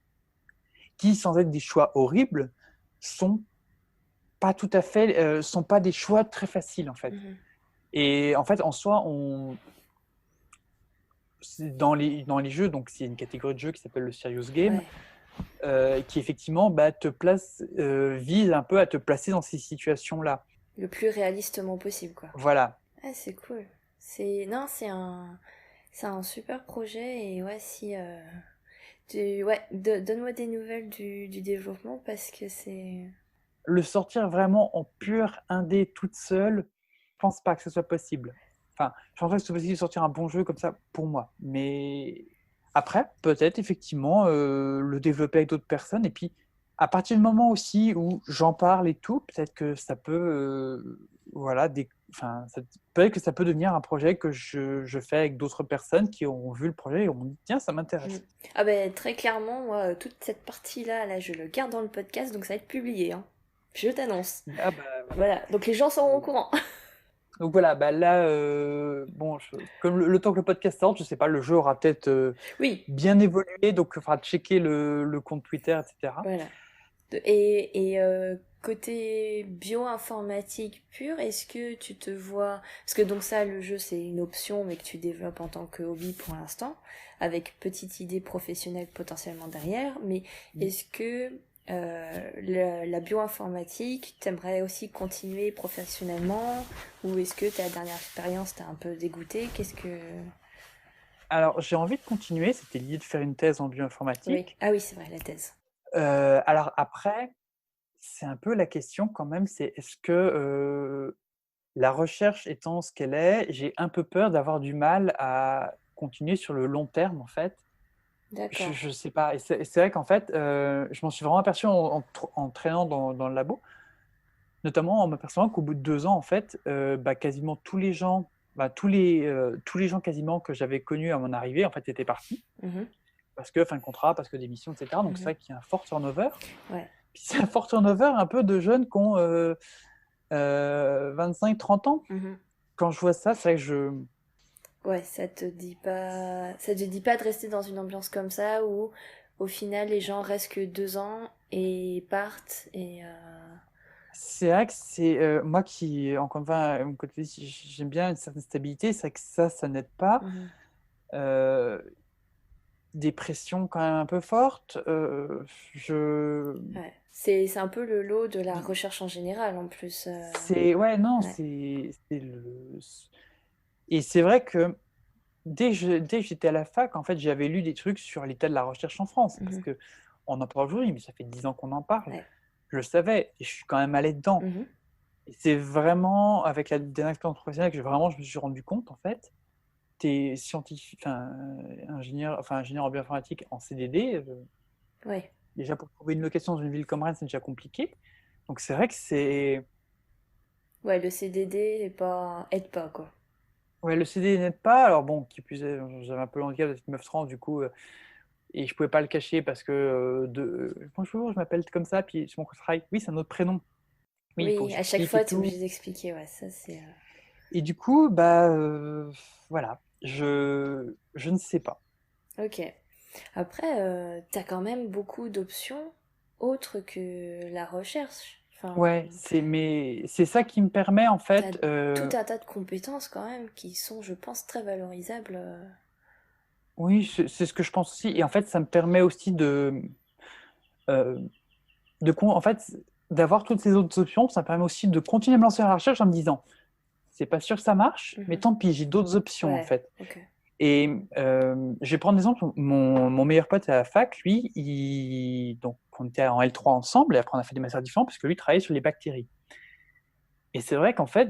qui, sans être des choix horribles, sont pas tout à fait, sont pas des choix très faciles en fait. Mhm. Et en fait, en soi, dans les jeux, donc c'est une catégorie de jeux qui s'appelle le serious game. Ouais. qui effectivement vise un peu à te placer dans ces situations-là. Le plus réalistement possible, quoi. Voilà. Ah, c'est cool. Non, c'est un super projet et ouais, si ouais, donne-moi des nouvelles du développement parce que c'est. Le sortir vraiment en pur indé toute seule, je pense pas que ce soit possible. Enfin, je pense pas que ce soit possible de sortir un bon jeu comme ça pour moi. Mais après, peut-être effectivement le développer avec d'autres personnes. Et puis, à partir du moment aussi où j'en parle et tout, peut-être que ça peut, voilà, peut-être que ça peut devenir un projet que je fais avec d'autres personnes qui ont vu le projet et ont dit tiens, ça Mm. m'intéresse. Ah ben très clairement, moi, toute cette partie-là, là, je le garde dans le podcast, donc ça va être publié, hein. Je t'annonce. Ah bah, voilà. Voilà, donc les gens seront au courant. Donc voilà, bah là, bon, comme le temps que le podcast sorte, je sais pas, le jeu aura peut-être Oui, bien évolué, donc il faudra checker le compte Twitter, etc. voilà. Côté bioinformatique pure, est-ce que tu te vois... Parce que donc ça, le jeu, c'est une option, mais que tu développes en tant que hobby pour l'instant, avec petite idée professionnelle potentiellement derrière. Mais est-ce que la bioinformatique, t'aimerais aussi continuer professionnellement? Ou est-ce que ta dernière expérience t'a un peu dégoûté? Qu'est-ce que... Alors, j'ai envie de continuer, c'était l'idée de faire une thèse en Oui. bioinformatique. Ah oui, c'est vrai, la thèse. Alors après, c'est un peu la question quand même, c'est est-ce que la recherche étant ce qu'elle est, j'ai un peu peur d'avoir du mal à continuer sur le long terme, en fait. D'accord. Je sais pas. Et c'est vrai qu'en fait, je m'en suis vraiment aperçu en traînant dans le labo, notamment en m'apercevant qu'au bout de 2 ans, en fait, quasiment tous les gens, tous les gens quasiment que j'avais connus à mon arrivée, en fait, étaient partis. Mhm, Parce que fin de contrat, parce que démission, etc. Donc c'est mhm. vrai qu'il y a un fort turnover. Ouais. Puis c'est un fort turnover un peu de jeunes qui ont 25-30 ans. Mhm. Quand je vois ça, c'est vrai que je... Ouais, ça te dit pas de rester dans une ambiance comme ça où au final les gens restent que 2 ans et partent et C'est vrai que c'est moi qui, encore une fois, mon côté, j'aime bien une certaine stabilité. C'est vrai que ça n'aide pas. mhm. Euh, Dépression quand même un peu forte. Je... Ouais. C'est un peu le lot de la recherche en général en plus. C'est... Ouais, non, Ouais. c'est le... Et c'est vrai que dès que j'étais à la fac, en fait, j'avais lu des trucs sur l'état de la recherche en France. Parce Mhm. que on en parle aujourd'hui, mais ça fait 10 ans qu'on en parle. Ouais. Je le savais et je suis quand même allé dedans. Mhm. Et c'est vraiment avec la dernière expérience professionnelle que je me suis rendu compte, en fait, t'es scientifique, ingénieur en bioinformatique en CDD, Ouais. déjà pour trouver une location dans une ville comme Rennes, c'est déjà compliqué. Donc c'est vrai que c'est... Ouais, le CDD aide pas quoi. Ouais, le CDD n'aide pas. Alors bon, qui plus est, j'avais un peu le handicap d'être meuf trans, du coup, et je pouvais pas le cacher parce que bonjour, je m'appelle comme ça, puis sur mon travail, oui, c'est un autre prénom. Oui, il faut que Oui, à chaque j'explique et fois t'es tout. obligé d'expliquer, ouais, ça c'est. Et du coup, voilà, je ne sais pas. Ok. Après, t'as quand même beaucoup d'options autres que la recherche. Enfin, Ouais, mais c'est ça qui me permet en t'as fait. tout un tas de compétences quand même qui sont, je pense, très valorisables. Oui, c'est ce que je pense aussi. Et en fait, ça me permet aussi euh, en fait, d'avoir toutes ces autres options. Ça me permet aussi de continuer à me lancer dans la recherche en me disant, c'est pas sûr que ça marche, mais Mhm. tant pis, j'ai d'autres options en Ouais, fait. ok. Et je vais prendre l'exemple, mon meilleur pote à la fac, lui, donc on était en L3 ensemble, et après on a fait des masters différents, parce que lui travaillait sur les bactéries. Et c'est vrai qu'en fait,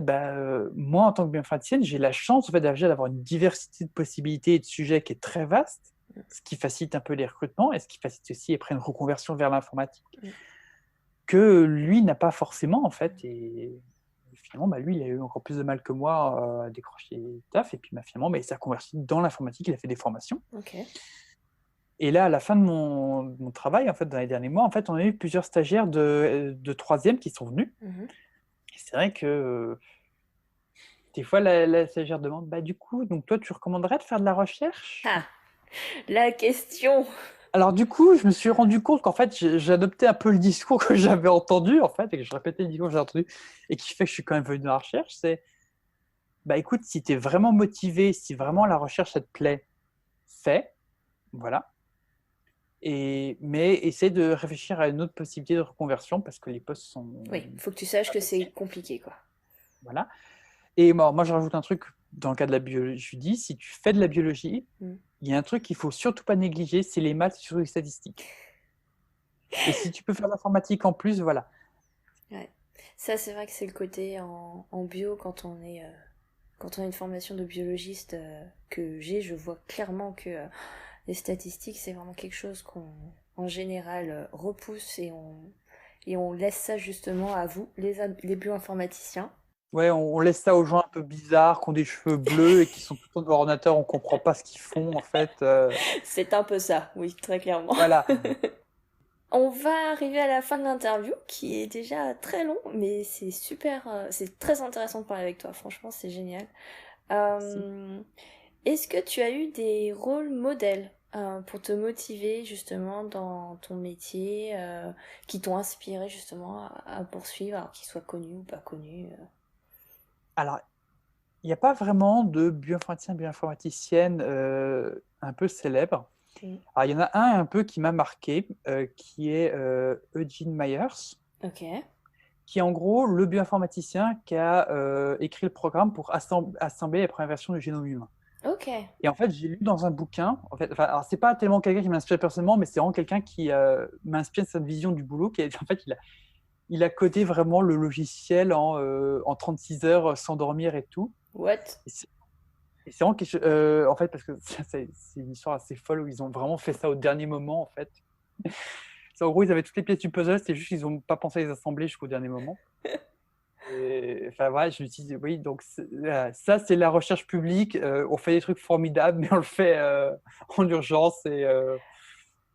moi, en tant que bioinformaticienne, j'ai la chance en fait, déjà d'avoir une diversité de possibilités et de sujets qui est très vaste, ce qui facilite un peu les recrutements et ce qui facilite aussi après une reconversion vers l'informatique, Mm. que lui n'a pas forcément en fait. Et finalement, lui, il a eu encore plus de mal que moi à décrocher le taf. Et puis finalement, il s'est reconverti dans l'informatique, il a fait des formations. Ok. Et là, à la fin de mon travail, en fait, dans les derniers mois, en fait, on a eu plusieurs stagiaires de troisième qui sont venus. Mhm. Et c'est vrai que des fois, la stagiaire demande, du coup, donc toi, tu recommanderais de faire de la recherche? Ah, la question. Alors du coup, je me suis rendu compte qu'en fait, j'ai adopté un peu le discours que j'avais entendu, en fait, et que je répétais le discours que j'ai entendu, et qui fait que je suis quand même venu dans la recherche, c'est, écoute, si tu es vraiment motivé, si vraiment la recherche, ça te plaît, fais, voilà. Mais essaie de réfléchir à une autre possibilité de reconversion parce que les postes sont Oui, il faut que tu saches pas que c'est faciles. compliqué, quoi. Voilà. Et moi, je rajoute un truc dans le cas de la biologie. Je dis, si tu fais de la biologie, Mm. il y a un truc qu'il faut surtout pas négliger, c'est les maths sur les statistiques. Et si tu peux faire l'informatique en plus, voilà. Ouais. Ça, c'est vrai que c'est le côté en bio quand on a une formation de biologiste que j'ai, je vois clairement que les statistiques, c'est vraiment quelque chose qu'on, en général, repousse et on laisse ça justement à vous, les bioinformaticiens. Ouais, on laisse ça aux gens un peu bizarres, qui ont des cheveux bleus et qui sont tout le temps devant l'ordinateur, on comprend pas ce qu'ils font en fait. C'est un peu ça, oui, très clairement. Voilà. On va arriver à la fin de l'interview qui est déjà très long, mais c'est super, c'est très intéressant de parler avec toi. Franchement, c'est génial. Si. Euh, Est-ce que tu as eu des rôles modèles pour te motiver justement dans ton métier, qui t'ont inspiré justement à poursuivre, alors qu'ils soient connus ou pas connus Alors, il n'y a pas vraiment de bioinformaticien, bioinformaticienne un peu célèbre. Mm. Alors, il y en a un peu qui m'a marqué, qui est Eugene Myers, Ok, qui est en gros le bioinformaticien qui a écrit le programme pour assembler les premières versions du génome humain. ok, Et en fait, j'ai lu dans un bouquin, en fait, enfin, alors c'est pas tellement quelqu'un qui m'inspire personnellement, mais c'est vraiment quelqu'un qui m'inspire cette vision du boulot. En fait, il a codé vraiment le logiciel en 36 heures sans dormir et tout. what? Et c'est vraiment quelque chose, en fait, parce que c'est une histoire assez folle où ils ont vraiment fait ça au dernier moment, en fait. En gros, ils avaient toutes les pièces du puzzle, c'est juste qu'ils n'ont pas pensé à les assembler jusqu'au dernier moment. Et, enfin, voilà, je me suis dit, oui, donc ça, c'est la recherche publique. On fait des trucs formidables, mais on le fait en urgence et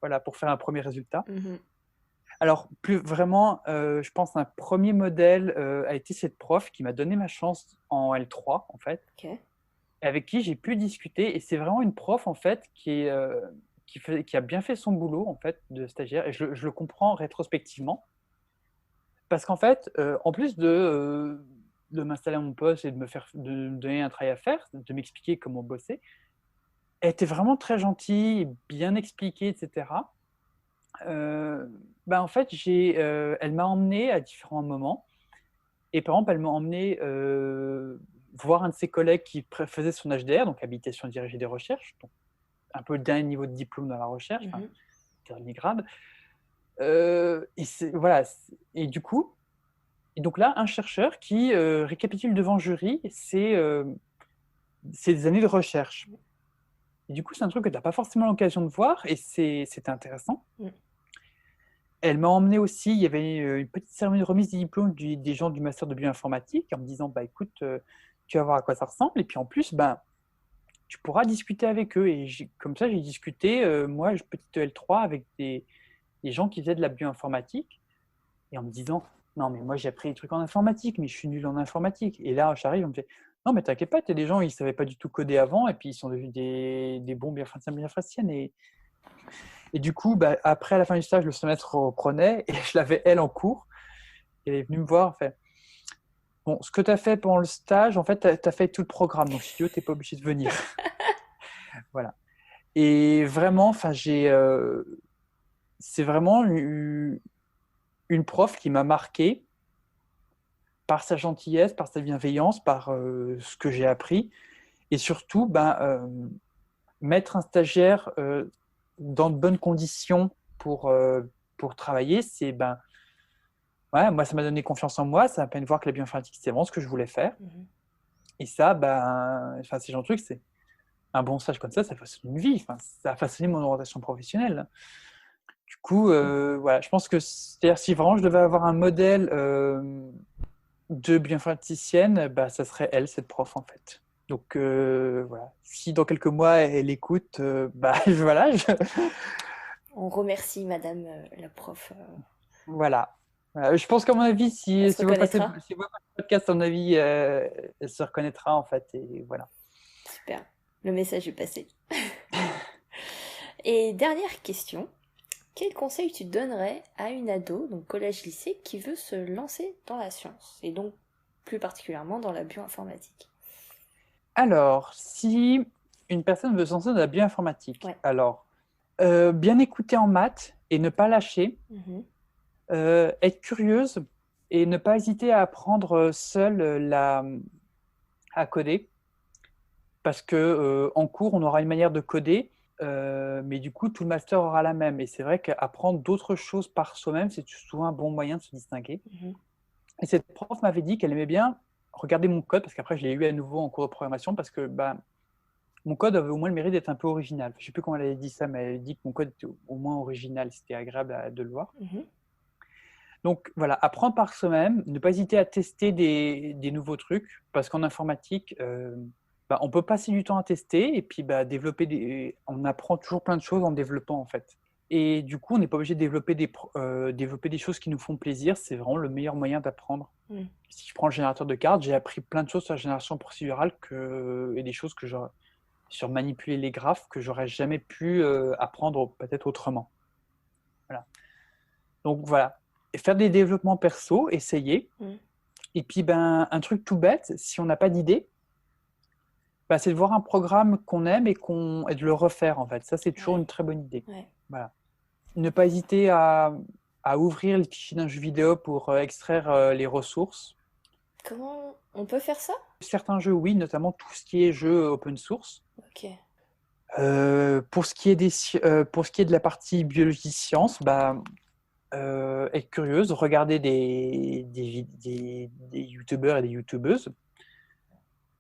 voilà, pour faire un premier résultat. Mhm. Alors, plus vraiment, je pense un premier modèle a été cette prof qui m'a donné ma chance en L3, en fait, Ok. avec qui j'ai pu discuter. Et c'est vraiment une prof, en fait, qui a bien fait son boulot, en fait, de stagiaire. Et je le comprends rétrospectivement. Parce qu'en fait, en plus de m'installer à mon poste et de me donner un travail à faire, de m'expliquer comment bosser, elle était vraiment très gentille, bien expliquée, etc. En fait, elle m'a emmené à différents moments. Et par exemple, elle m'a emmené voir un de ses collègues qui faisait son HDR, donc habilitation à diriger des recherches, donc un peu le dernier niveau de diplôme dans la recherche, enfin, Mhm. dernier grade. Voilà. Et du coup, et donc là, un chercheur qui récapitule devant jury ses années de recherche. Et du coup, c'est un truc que tu n'as pas forcément l'occasion de voir, et c'était intéressant. Mm. Elle m'a emmené aussi, il y avait une petite cérémonie de remise des diplômes des gens du master de bioinformatique, en me disant, bah écoute, tu vas voir à quoi ça ressemble, et puis en plus, tu pourras discuter avec eux. Et comme ça, j'ai discuté, moi, petite L3, avec des gens qui faisaient de la bioinformatique, et en me disant, non, mais moi j'ai appris des trucs en informatique, mais je suis nul en informatique. Et là, j'arrive, on me fait, non, mais t'inquiète pas, il y a des gens, ils ne savaient pas du tout coder avant, et puis ils sont devenus des bons bioinformaticiens. Et du coup, après, à la fin du stage, le semestre reprenait, et je l'avais elle en cours, et elle est venue me voir, en fait, bon, ce que tu as fait pendant le stage, en fait, tu as fait tout le programme, donc si tu veux, tu n'es pas obligé de venir. Voilà. Et vraiment, enfin, c'est vraiment une prof qui m'a marqué par sa gentillesse, par sa bienveillance, par ce que j'ai appris, et surtout mettre un stagiaire dans de bonnes conditions pour travailler, ouais, moi ça m'a donné confiance en moi, ça m'a permis de voir que la bioinformatique c'est vraiment ce que je voulais faire, Mhm. et ça, enfin, ces gens de trucs, c'est un bon stage comme ça façonne une vie, enfin, ça a façonné mon orientation professionnelle. Du coup, voilà, je pense que c'est-à-dire, si vraiment je devais avoir un modèle de bioinformaticienne, ça serait elle, cette prof, en fait. Donc voilà, si dans quelques mois elle écoute, voilà, On remercie Madame la prof. voilà. Je pense qu'à mon avis, Elle si, se si vous passez, reconnaîtra. si vous passez le podcast, à mon avis, elle se reconnaîtra en fait, et voilà. Super. Le message est passé. Et dernière question. Quel conseil tu donnerais à une ado, donc collège-lycée, qui veut se lancer dans la science, et donc plus particulièrement dans la bioinformatique? Alors, si une personne veut se lancer dans la bioinformatique, Ouais. alors Bien écouter en maths et ne pas lâcher. Mhm. Être curieuse et ne pas hésiter à apprendre seule à coder. Parce que en cours, on aura une manière de coder, mais du coup, tout le master aura la même. Et c'est vrai qu'apprendre d'autres choses par soi-même, c'est souvent un bon moyen de se distinguer. Mhm. Et cette prof m'avait dit qu'elle aimait bien regarder mon code, parce qu'après, je l'ai eu à nouveau en cours de programmation, parce que mon code avait au moins le mérite d'être un peu original. Je ne sais plus comment elle avait dit ça, mais elle avait dit que mon code était au moins original. C'était agréable de le voir. Mhm. Donc voilà, apprendre par soi-même, ne pas hésiter à tester des nouveaux trucs, parce qu'en informatique, on peut passer du temps à tester et puis on apprend toujours plein de choses en développant en fait. Et du coup, on n'est pas obligé de développer des choses qui nous font plaisir, c'est vraiment le meilleur moyen d'apprendre. Mm. Si je prends le générateur de cartes, j'ai appris plein de choses sur la génération procédurale et des choses sur manipuler les graphes que j'aurais jamais pu apprendre peut-être autrement. Voilà. Donc voilà, et faire des développements perso, essayer. Mm. Et puis un truc tout bête, si on n'a pas d'idée, c'est de voir un programme qu'on aime et de le refaire en fait. Ça, c'est toujours Ouais. une très bonne idée. Ouais. Voilà. Ne pas hésiter à ouvrir les fichiers d'un jeu vidéo pour extraire les ressources. Comment on peut faire ça? Certains jeux, oui, notamment tout ce qui est jeu open source. Ok. Pour ce qui est de la partie biologie sciences, être curieuse, regarder des youtubeurs et des youtubeuses.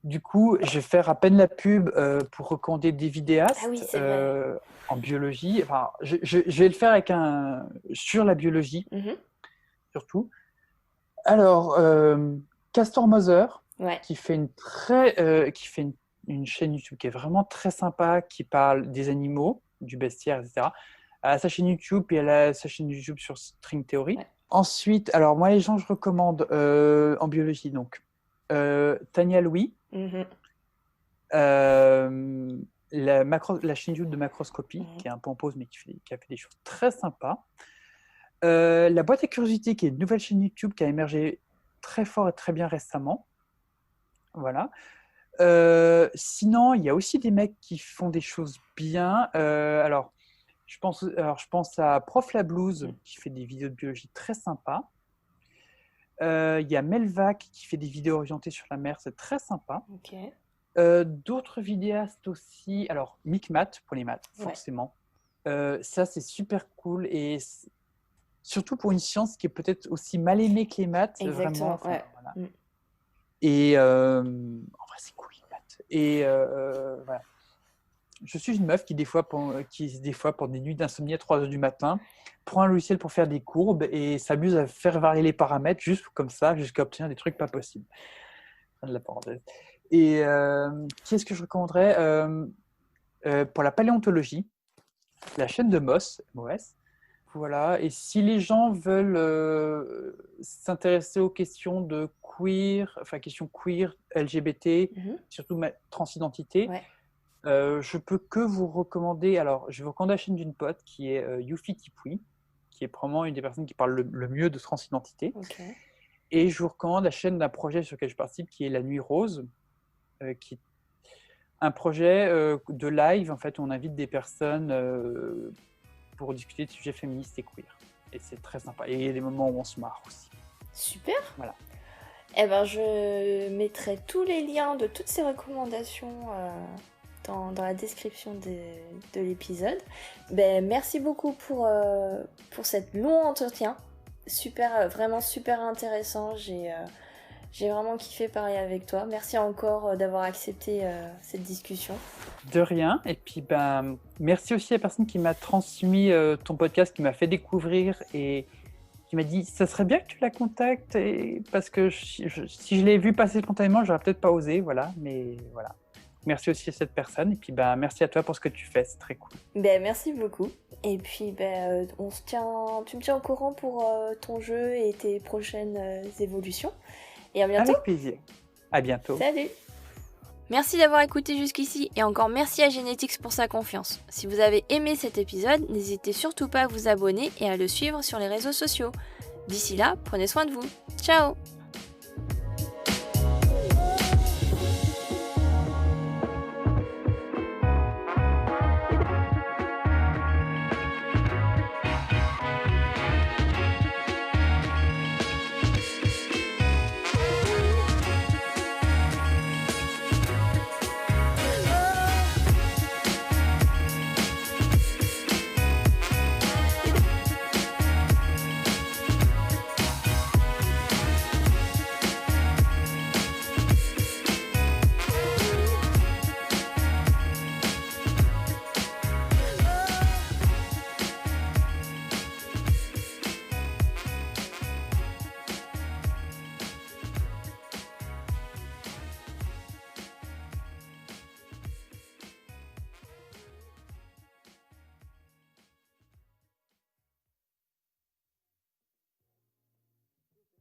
Du coup, je vais faire à peine la pub pour recommander des vidéastes Ah oui, c'est vrai. en biologie. Enfin, je vais le faire sur la biologie, Mhm. surtout. Alors, Castor Moser, Ouais. qui fait une chaîne YouTube qui est vraiment très sympa, qui parle des animaux, du bestiaire, etc. Elle a sa chaîne YouTube et elle a sa chaîne YouTube sur String Theory. Ouais. Ensuite, alors moi, les gens, je recommande en biologie, donc Tania Louis, Mhm. la chaîne YouTube de Macroscopie, Mhm. qui est un peu en pause, mais qui a fait des choses très sympas. La boîte à curiosité, qui est une nouvelle chaîne YouTube qui a émergé très fort et très bien récemment. Voilà. Sinon, il y a aussi des mecs qui font des choses bien. Alors, je pense à Prof La Blouse, qui fait des vidéos de biologie très sympas. Il y a Melvac qui fait des vidéos orientées sur la mer, c'est très sympa. Ok. D'autres vidéastes aussi. Alors, Micmat pour les maths, Ouais. forcément. Ça, c'est super cool. Et surtout pour une science qui est peut-être aussi mal aimée que les maths. Exactement, Vraiment. ouais. Voilà. Mm. Et en vrai, c'est cool les maths. Et voilà. Je suis une meuf qui, des fois, pour des nuits d'insomnie à 3h du matin, prend un logiciel pour faire des courbes et s'amuse à faire varier les paramètres juste comme ça, jusqu'à obtenir des trucs pas possibles. Fin de la parenthèse. Et qu'est-ce que je recommanderais pour la paléontologie, la chaîne de MOS. Voilà. Et si les gens veulent s'intéresser aux questions de questions queer, LGBT, surtout transidentité, Ouais. je peux que vous recommander. Alors, je vais vous recommander la chaîne d'une pote qui est Yufi Tipui, qui est probablement une des personnes qui parle le mieux de transidentité. Ok. Et je vous recommande la chaîne d'un projet sur lequel je participe, qui est La Nuit Rose, qui est un projet de live en fait où on invite des personnes pour discuter de sujets féministes et queer. Et c'est très sympa. Et il y a des moments où on se marre aussi. Super. Voilà. Eh ben, je mettrai tous les liens de toutes ces recommandations dans la description de l'épisode. Merci beaucoup pour cette long entretien. Vraiment super intéressant. J'ai vraiment kiffé parler avec toi. Merci encore d'avoir accepté cette discussion. De rien. Et puis, merci aussi à la personne qui m'a transmis ton podcast, qui m'a fait découvrir et qui m'a dit ça serait bien que tu la contactes parce que si je l'ai vu passer spontanément, j'aurais peut-être pas osé. Voilà. Mais voilà. Merci aussi à cette personne. Et puis, merci à toi pour ce que tu fais. C'est très cool. Merci beaucoup. Et puis, tu me tiens au courant pour ton jeu et tes prochaines évolutions. Et à bientôt. Avec plaisir. À bientôt. Salut. Merci d'avoir écouté jusqu'ici et encore merci à Genetics pour sa confiance. Si vous avez aimé cet épisode, n'hésitez surtout pas à vous abonner et à le suivre sur les réseaux sociaux. D'ici là, prenez soin de vous. Ciao!